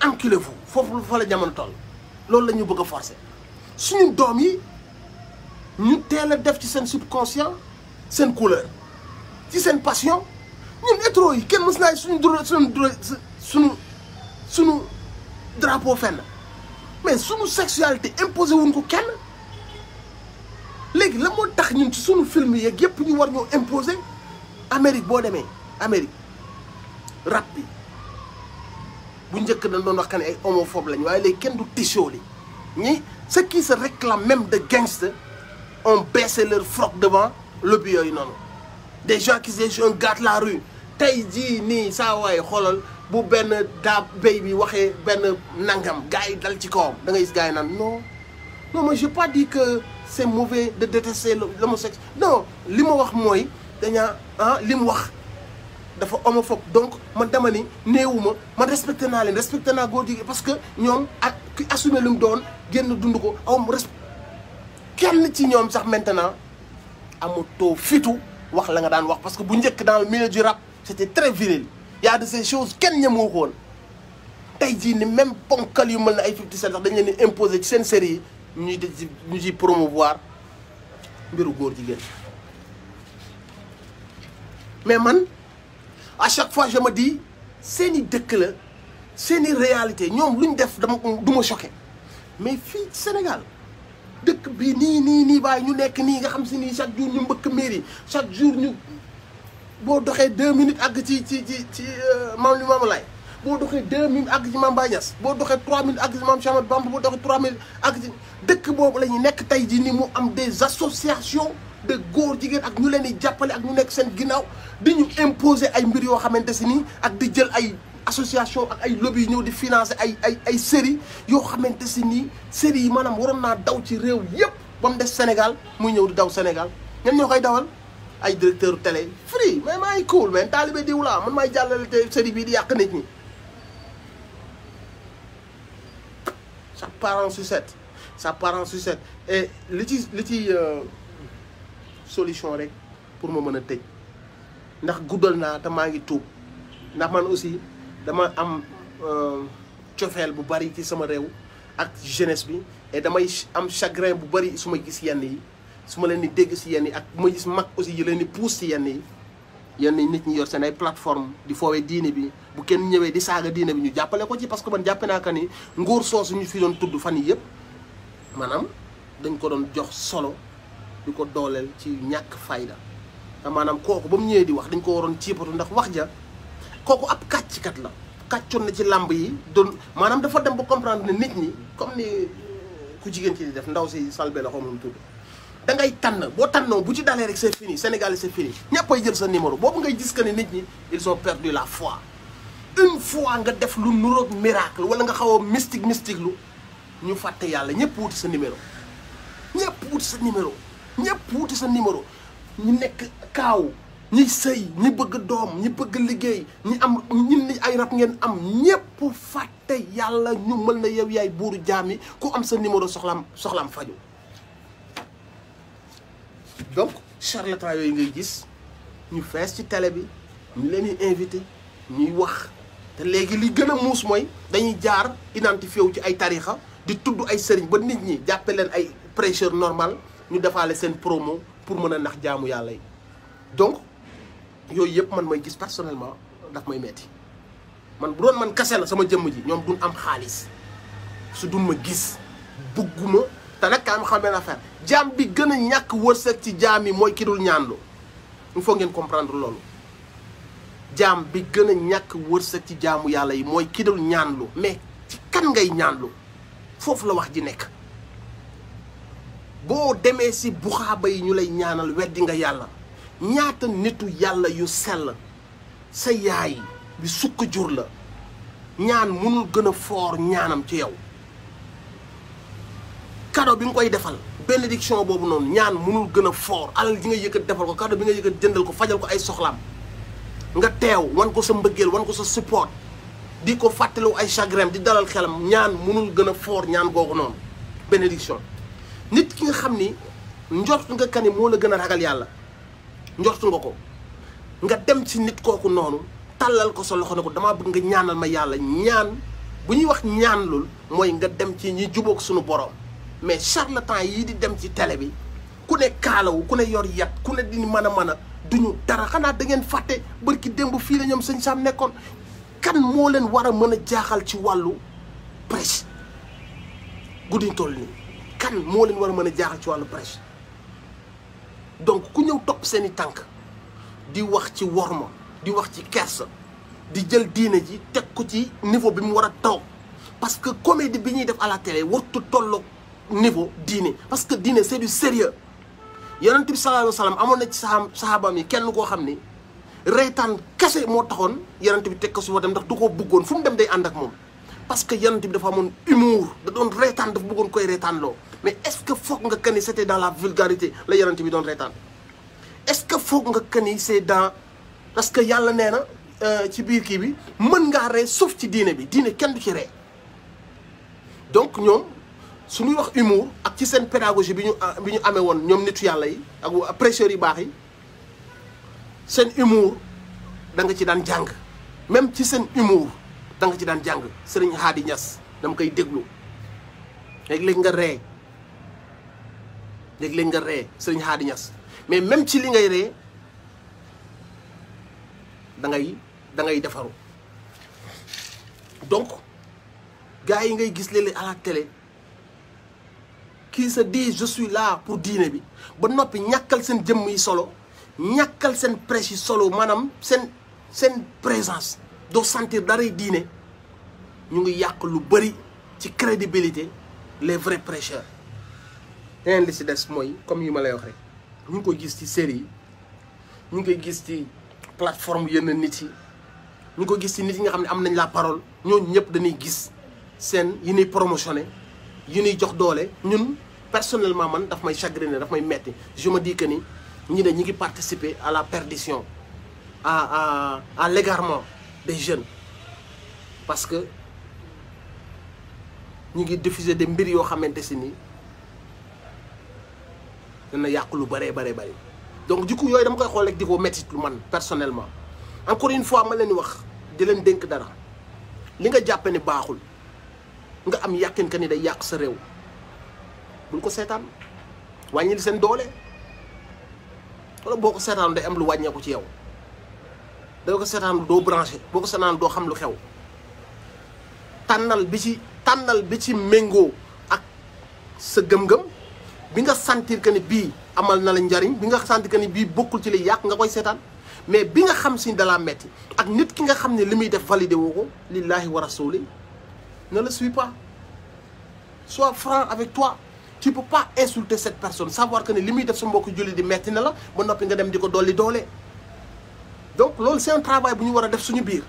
enculez-vous foofu fa la jamono toll loolu la ñu bëgg a forcer suñu doom yi ñu teel a def ci seen subconscient seen couleur ci seen passion ñun hétéro yi kenn mës naa suñu drapeau fenn mais suñu sexualité imposé wuñ ko kenn léegi la moo tax ñun ci suñu film yeeg yëpp ñu war ñoo imposer Amérique boo demee Amérique rap bi bu njëkk dañ doon wax que ne ay homophobe lañ waaye léegi kenn du tichoo li ñi ceux qui se réclament même de gangsters ont baissé leur froc devant lobby yooyu noonu des gens qui se un gars de la rue tey jii nii saa waaye xoolal bu benn daa béy bi waxee benn nangam gars yi dal ci kawam da ngay gis gars yi naan non non moi j'ai pas dit que c'est mauvais de détester l'homosexualité non li ma wax mooy dañaa li mu wax dafa homophobe donc man dama ni néewuma man respecté naa leen respecté naa góor jigéen parce que ñoom ak ki assumé lu mu doon génn dund ko awam kenn ci ñoom sax maintenant amatoo fitu wax la nga daan wax parce que bu njëkk dans le milieu du rap c'était très viril il y a de ces choses kenn ñemoo ko woon tey jii ni même ponkal yu mel ne ay 50 Cent sax dañ leen di imposer ci seen série yi ñu ciy promouvoir mbiru góor jigéen mais man à chaque fois je me dis seeni dëkk la seeni réalité ñoom lu ñu def dama du ma choqué mais fii Sénégal dëkk bi nii waaye ñu nekk nii nga xam si nii chaque jour ñu mbëkk mairie chaque jour ñu boo doxee 2 minutes àgg ci maam li Maam Laay boo doxee 2 minutes àgg ci Maam Baye Niass boo doxee 3 minutes àgg ci Maam Cheikh Ahmadou Bamba boo doxee 3 minutes àgg ci dëkk boobu la ñu nekk tey jii nii mu am des associations de góor jigéen ak ñu leen di jàppale ak ñu nekk seen ginnaaw di ñu imposer ay mbir yoo xamante si nii ak di jël ay association ak ay lobby ñëw di financer ay série yoo xamante si nii série yi maanaam waroon naa daw ci réew yëpp ba mu des Sénégal muy ñëw di daw Sénégal ñan ñoo koy dawal ay directeur télé free mais maa ngi cool mais taalibe diw laa man maay jàllale te série bii di yàq nit ñi ça part en sucette et li ci solution rek pour ma mën a tëj ndax guddal naa te maa ngi tuub ndax man aussi dama am cofeel bu bari ci sama réew ak jeunesse bi et damay am chagrin bu bari su ma gis yenn yi su ma leen di dégg si yenn yi ak ma gis mag aussi yi leen di pousse si yenn yi nit ñi yor seen ay plateforme di foowee diine bi bu kenn ñëwee di saaga diine bi ñu jàppale ko ci parce que man jàppe naa que ni nguur soosu ñu fi doon tudd fan yi yëpp maanaam dañ ko doon jox solo di ko dooleel ci ñàkk fayda te maanaam kooku ba mu ñëwee di wax dañ ko waroon ciipatu ndax wax ja kooku ab kàcckat la kàccoon na ci làmb yi doon maanaam dafa dem ba comprendre ne nit ñi comme ni ku jigéen ci di def ndaw si salbe la xaw ma nu tudd da ngay tànn boo tànnoo bu ci dalee rek c'est fini Sénégal c'est fini ñëppay jël sa numéro boobu ngay gis que ne nit ñi ils ont perdu la foi une fois nga def lu nuroog miracle wala nga xaw a mystique lu ñu fàtte yàlla ñëpp wuti sa numéro ñëpp wuti sa numéro ñëpp wuti sa numéro ñu nekk kaaw ñi sëy ñi bëgg doom ñi bëgg liggéey ñi am ñin ni ay rab ngeen am ñëpp fàtte yàlla ñu mën na yow yaay buuru jaam yi ku am sa numéro soxlaam faju donc charlatan yooyu ngay gis ñu fees ci télé bi ñu leen di invité ñuy wax te léegi li gën a muus mooy dañuy jaar identifié wu ci ay tarixa di tudd ay sëriñ ba nit ñi jàppe leen ay prêcheur normal ñu defaale seen promo pour mën a nax jaamu yàlla yi donc yooyu yëpp man may gis personnellement daf may metti man bu doon man kase la sama jëmm ji ñoom duñ am xaalis su duñ ma gis bugguma te nag kaa ma xam benn affaire jaam bi gën a ñàkk wërsëg ci jaam yi mooy ki dul ñaanlu il faut ngeen comprendre loolu jaam bi gën a ñàkk wërsëg ci jaamu yàlla yi mooy ki dul ñaanlu mais ci kan ngay ñaanlu foofu la wax ji nekk boo demee si buxaaba yi ñu lay ñaanal weddi nga yàlla ñaata nitu yàlla yu sell sa yaay bi sukk jur la ñaan mënul gën a foor ñaanam ci yow cadeau bi nga koy defal bénédiction boobu noonu ñaan mënul gën a foor alal ji nga yëkkat defal ko cadeau bi nga yëkkat jëndal ko fajal ko ay soxlaam nga teew wan ko sa mbëggeel wan ko sa support di ko fàttaliwu ay chagrin di dalal xelam ñaan mënul gën a foor ñaan googu noonu bénédiction nit ki nga xam ni njort nga kani moo la gën a ragal yàlla njort nga ko nga dem ci nit kooku noonu tàllal ko sa loxo ne ko damaa bëgg nga ñaanal ma yàlla ñaan bu ñuy wax ñaan lul mooy nga dem ci ñi jubóog suñu borom mais charlatan yii di dem ci télé bi ku ne kaalawu ku ne yor yat ku ne di mën a duñu dara xanaa da ngeen fàtte barki démb fii la ñoom sëñ Sam nekkoon kan moo leen war a mën a jaaxal ci wàllu prêche guddiñ toll nii kan moo leen war a mën a jaaxal ci wàllu prêche donc ku ñëw topp seeni tànk di wax ci worma di wax ci kersa di jël diine ji teg ko ci niveau bi mu war a taw parce que comédie bi ñuy def à la télé wartu tolloog niveau diine parce que diine c'est du sérieux yonent bi sallallahu alayhi wa sallam amoon na ci sahabaam yi kenn koo xam ni reetaan kese moo taxoon yonent bi teg ko su dem ndax du ko bëggoon fu mu dem day ànd ak moom parce que yonent bi dafa amoon humour da doon reetaan dafa bëggoon koy reetaan loo mais est-ce que foog nga que ni c'était dans la vulgarité la yonent bi doon reetaan est-ce que foog nga que ni c'est dans parce que yàlla nee na ci biir kii bi mën ngaa ree sauf ci diine bi diine kenn du ci ree donc ñoom su ñuy wax humour ak ci seen pédagogie bi ñu amee woon ñoom nitu yàlla yi ak prêcheurs yu baax yi seen humour da nga ci daan jàng même ci seen humour da nga ci daan jàng Serigne Hadi Niass dama koy déglu léeg-léeg nga ree léeg-léeg nga ree Serigne Hadi Niass mais même ci li ngay ree da ngay defaru donc gars yi ngay gis léeg-léeg à la télé qui se dit je suis là pour diine bi ba noppi ñàkkal seen jëmm yi solo ñàkkal seen prêche yi solo maanaam seen présence doo sentir daray diine ñu ngi yàq lu bëri ci crédibilité les vrais prêcheurs. leneen li si des mooy comme yi ma lay wax rek ñu ngi koy gis ci série yi ñu ngi koy gis ci plateforme yenn nit yi ñu ngi koy gis ci nit yi nga xam ne am nañ la parole ñooñu ñëpp dañuy gis seen yi ñuy promotionné yi ñuy jox doole ñun personnellement man daf may chagriner daf may metti je me dis que ni ñi ne ñi ngi participer à la perdition à l'égarement des jeunes parce que ñu ngi diffuser des mbir yoo xamante si ni dana yàq lu bëree bëri donc du coup yooyu dama koy xool rek di ko metti lu man personnellement encore une fois ma leen di wax di leen dénk dara li nga jàppe ni baaxul nga am yàqin que ni day yàq sa réew bul ko seetaan wàññil seen doole wala boo ko seetaan day am lu wàññeeku ci yow da ko seetaan doo branché boo ko seetaan doo xam lu xew tànnal bi ci méngoo ak sa gëm-gëm bi nga sentir que ni bii amal na la njariñ bi nga sentir que ni bii bokkul ci li yàq nga koy seetaan mais bi nga xam si dalaa metti ak nit ki nga xam ne li muy def validé woo ko lillahi wa rasuli ne le suis pas. Sois franc avec toi. Tu peux pas insulter cette personne savoir que ne li muy def sa mbokk julli di metti na la ba noppi nga dem di ko dolli doole. Donc loolu c'est un travail bu ñu war a def suñu biir.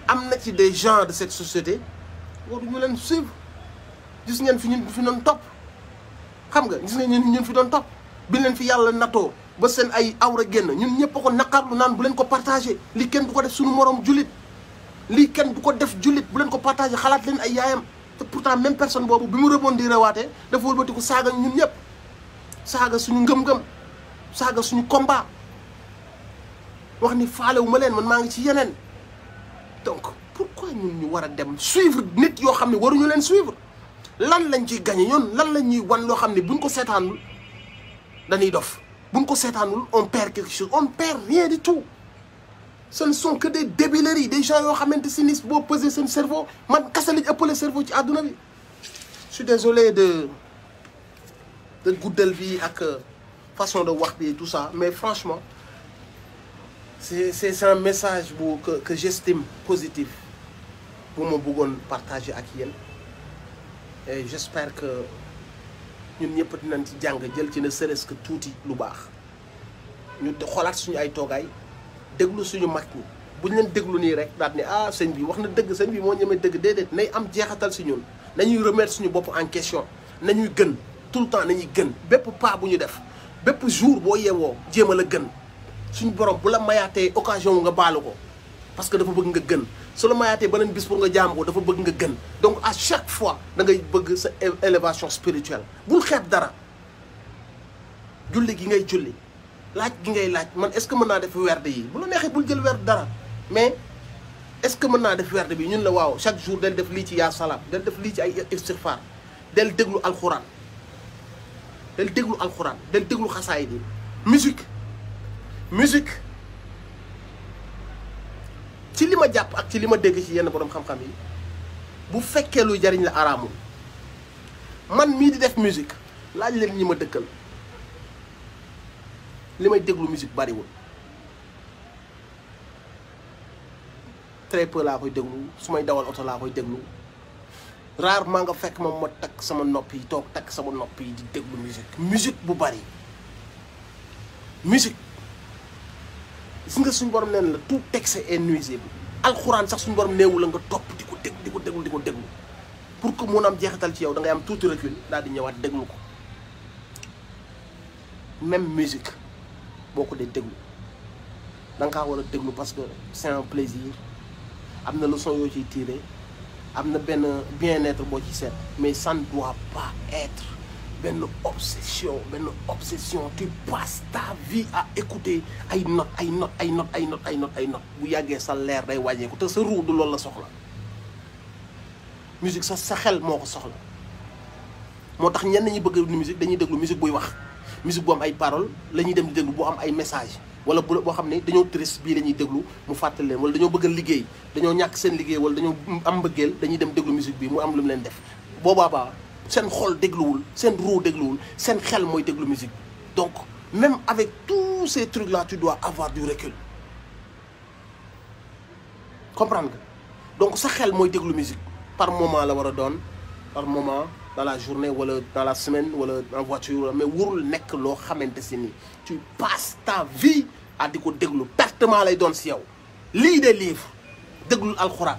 am na ci des gens de cette société waruñu leen suivre gis ngeen fi ñun fi doon topp xam nga gis ngeen ñun fi doon topp bi leen fi yàlla natoo ba seen ay awra génn ñun ñëpp a ko naqarlu naan bu leen ko partagé lii kenn du ko def suñu morom jullit lii kenn du ko def jullit bu leen ko partagé xalaat leen ay yaayam te pourtant même personne boobu bi mu rebondir waatee dafa wëlbati ko saaga ñun ñëpp saaga suñu ngëm-ngëm saaga suñu combat wax ni faalewu ma leen man maa ngi ci yeneen. Donc pourquoi ñun ñu war a dem suivre nit yoo xam ne waruñu leen suivre lan lañ ciy gagné ñoon lan la ñuy wan loo xam ne buñ ko seetaanul dañuy dof buñ ko seetaanul on perd quelque chose on perd rien du tout ce ne sont que des débileries des gens yoo xamante si ni boo peser seen cerveau man kese lañ ëppale cerveau ci àdduna bi. Je suis désolé de guddal bi ak façon de wax bi et tout ça mais franchement. C'est un message que j'estime positif pour me bëggoon partager ak yéen et j'espère que ñun ñëpp dinañ ci jàng jël ci ne serait-ce que tuuti lu baax ñu xoolaat suñu ay toogaay déglu suñu mag ñi buñ leen déglu nii rek daal ne ah sëñ bi wax na dëgg sëñ bi moo ñemee dëgg déedéet nay am jeexatal si ñun nañuy remettre suñu bopp en question nañuy gën tout le temps nañuy gën bépp pas bu ñu def bépp jour boo yeewoo jéem a la gën. suñu borom bu la mayaatee occasion nga baalu ko parce que dafa bëgg nga gën su la mayaatee beneen bis pour nga jaam ko dafa bëgg nga gën donc à chaque fois da ngay bëgg sa élévation spirituelle bul xeeb dara julli gi ngay julli laaj gi ngay laaj man est-ce que mën naa def werd yi bu la neexee bul jël werd dara mais est-ce que mën naa def werd bi ñun la waaw chaque jour del def lii ci yaa salaam del def lii ci ay istighfar del déglu alxuraan del déglu xasaay yi musique ci li ma jàpp ak ci li ma dégg ci yenn borom xam-xam yi bu fekkee luy jariñ la araamul man mii di def musique laaj leen ñi ma dëkkal li may déglu musique bariwul très peu laa koy déglu su may dawal oto laa koy déglu rarement nga fekk moom ma takk sama nopp yi toog takk sama nopp yi di déglu musique bu bari musique gis nga suñu borom neen la tout texte est nuisible alxuraan sax suñu borom néewu la nga topp di ko déglu pour que mun am jeexital ci yow da ngay am tuuti recul daal di ñëwaat déglu ko même musique boo ko dee déglu da nga kaa war a déglu parce que c'est un plaisir am na leçon yoo ciy tiré am na benn bien-être boo ci seet mais ça ne doit pas être benn obsession tu passes ta vie à écouter ay notes bu yàggee sa leer day wàññeeku te sa ruu du loolu la soxla musique sa xel moo ko soxla moo tax ñenn ñi bëgg musique dañuy déglu musique buy wax musique bu am ay paroles la ñuy dem di déglu bu am ay message wala boo xam ne dañoo triste bii la ñuy déglu mu fàttali leen wala dañoo bëgg a liggéey dañoo ñàkk seen liggéey wala dañoo am mbëggeel dañuy dem déglu musique bi mu am lu mu leen def boobaa seen xol dégluwul seen ruu dégluwul seen xel mooy déglu musique donc même avec tous ces trucs là tu dois avoir du recul comprendre nga donc sa xel mooy déglu musique par moment la war a doon par moment dans la journée wala dans la semaine wala en voiture mais warul nekk loo xamante si ni tu passes ta vie à di ko déglu pertement lay doon si yow lis des livres déglul alxuraan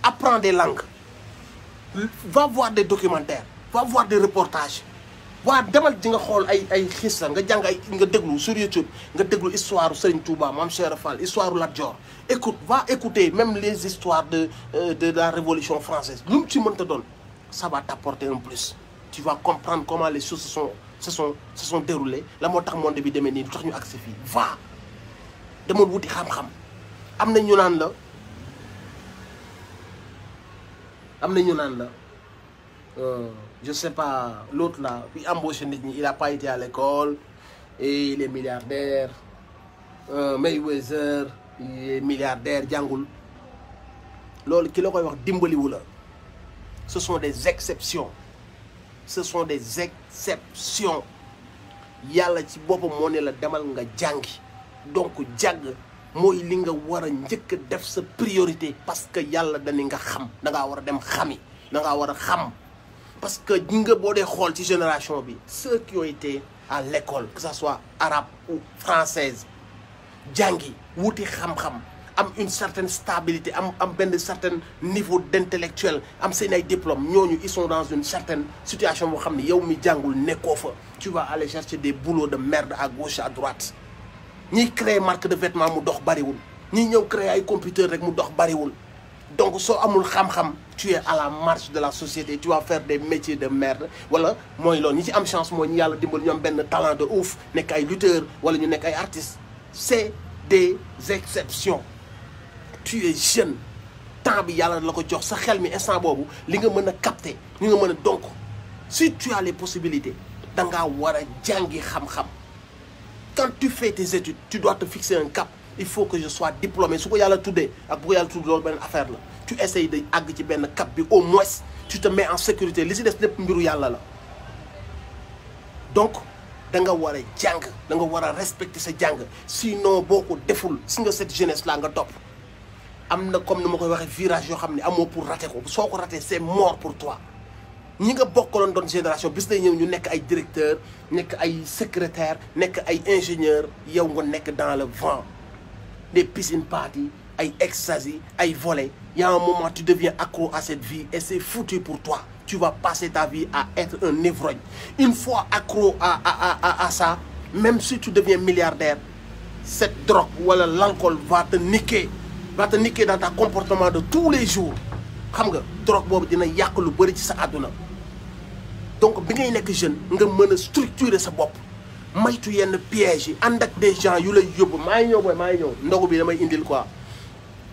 apprends des langues va voir des documentaires va voir des reportages waa demal di nga xool ay xissa nga jàng nga déglu sur YouTube nga déglu histoire Serigne Touba Mame Cheikh Fall histoire Lat Dior va écouter même les histoires de la Révolution française lu mu ci mënta doon ça va t'apporter un plus tu vas comprendre comment les choses se sont déroulées la moo tax monde bi demee nii lu tax ñu agsi fii va demal wuti xam-xam am na ñu naan la je sais pas l'autre là bi embauché nit ñi il a pas été à l'école et il est milliardaire Mayweather il est milliardaire jàngul loolu ki la koy wax dimbaliwu la ce sont des exceptions yàlla ci boppam moo ne la demal nga jàngi donc jàng mooy li nga war a njëkk a def sa priorité parce que yàlla dañu nga xam da ngaa war a dem xami da ngaa war a xam parce que ñi nga boo dee xool ci génération bi ceux qui ont été à l'école que ça soit arabe ou française jàngi wuti xam-xam am une certaine stabilité am benn certain niveau d'intellectuel am seen ay diplômes ñooñu ils sont dans une certaine situation boo xam ne yow mi jàngul nekkoo fa tu vas aller chercher des boulots de merde à gauche à droite ñiy créer marque de vêtements mu dox bariwul ñiy ñëw créer ay computer rek mu dox bariwul donc soo amul xam-xam tu es à la marge de la société tu vas faire des métiers de merde wala mooy loolu ñi ci am chance mooy ñu yàlla dimbal ñu am benn talent de ouf nekk ay lutteurs wala ñu nekk ay artistes c'est des exceptions tu es jeune temps bi yàlla la ko jox sa xel mi instant boobu li nga mën a capter li nga mën a donc si tu as les possibilités da ngaa war a jàngi xam-xam quand tu fais tes études tu dois te fixer un cap il faut que je sois diplômé su ko yàlla tuddee ak bu ko yàlla tudd loolu benn affaire la tu essayes de àgg ci benn cap bi au moins tu te mets en sécurité li si des lépp mbiru yàlla la donc da nga war a jàng da nga war a respecter sa jàng sinon boo ko deful si nga cette jeunesse là nga topp am na comme ni ma koy waxee virage yoo xam ne amoo pour rater ko soo ko rater c'est mort pour toi ñi nga bokkaloon doon génération bis day ñëw ñu nekk ay directeur nekk ay secrétaire nekk ay ingénieur yow nga nekk dans le vent des piscines parties ay ecstasy ay volets y a un moment tu deviens accro à cette vie et c'est foutu pour toi tu vas passer ta vie à être un ivrogne une fois accro à ça même si tu deviens milliardaire cette drogue wala l'alcool va te niquer dans ta comportement de tous les jours xam nga drogue boobu dina yàq lu bëri ci sa àdduna donc bi ngay nekk jeune nga mën a structurer sa bopp maytu yenn pièges yi ànd ak des gens yu lay yóbbu maa ngi ñëw booy maa ngi ñëw ndogu bi damay indil quoi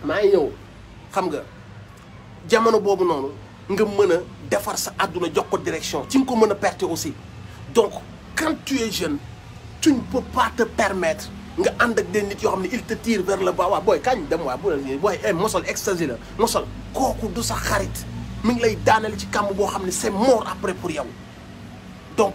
maa ngi ñëw xam nga jamono boobu noonu nga mën a defar sa àdduna jox ko direction ci nga ko mën a perte aussi donc quand tu es jeune tu ne peux pas te permettre nga ànd ak des nit yoo xam ne il te tire vers le bas waa booy kañ dem waa booy mosal ecstasy la mosal kooku du sa xarit mi ngi lay daaneel ci kàmb boo xam ne c'est mort après pour yow donc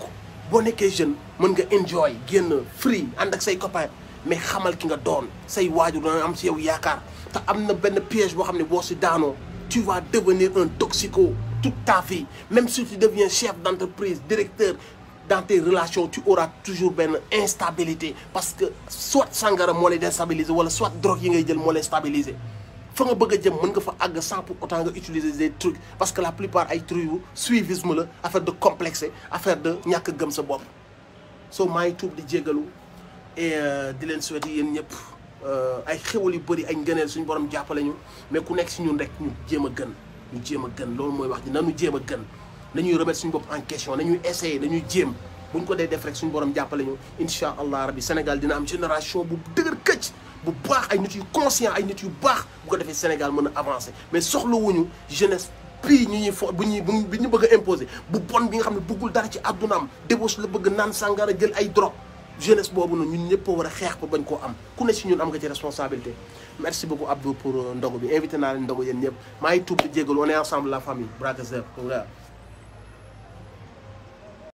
boo nekkee jeune mën nga enjoy génn free ànd ak say copains mais xamal ki nga doon say waajur dana am ci yow yaakaar te am na benn piège boo xam ne boo si daanoo tu vas devenir un toxico toute ta vie même si tu deviens chef d'entreprise directeur dans tes relations tu auras toujours benn instabilité parce que soit sangara moo lay déstabiliser wala soit drogue yi ngay jël moo lay stabiliser fa nga bëgg a jëm mën nga fa àgg sans pour autant nga utiliser des trucs parce que la plupart ay trucs yu suivisme la affaire de complexe affaire de ñàkk gëm sa bopp soo maa ngi tuub di jégalu et di leen souhaiter yéen ñëpp ay xéwal yu bëri ay ngëneel suñu borom jàppale ñu mais ku nekk si ñun rek ñu jéem a gën loolu mooy wax ji nanu jéem a gën nañuy remettre suñu bopp en question nañuy essayer nañuy jéem buñ ko dee def rek suñu borom jàppale ñu incha allah rabbi Sénégal dina am génération bu dëgër këcc bu baax ay nit yu conscient ay nit yu baax bu ko defee Sénégal mën a avancer mais soxlawuñu jeunesse puis ñu ñuy bi ñu bëgg a imposer bu bon bi nga xam ne bëggul dara ci àddunaam débauche la bëgg naan sàngara jël ay drogue jeunesse boobu noonu ñun ñëpp war a xeex pour bañ koo am ku ne si ñun am nga ci responsabilité merci beaucoup Abdou pour ndogu bi invité naa leen ndogu yéen ñëpp maa ngi tuub di jégalu on est ensemble la famille bras de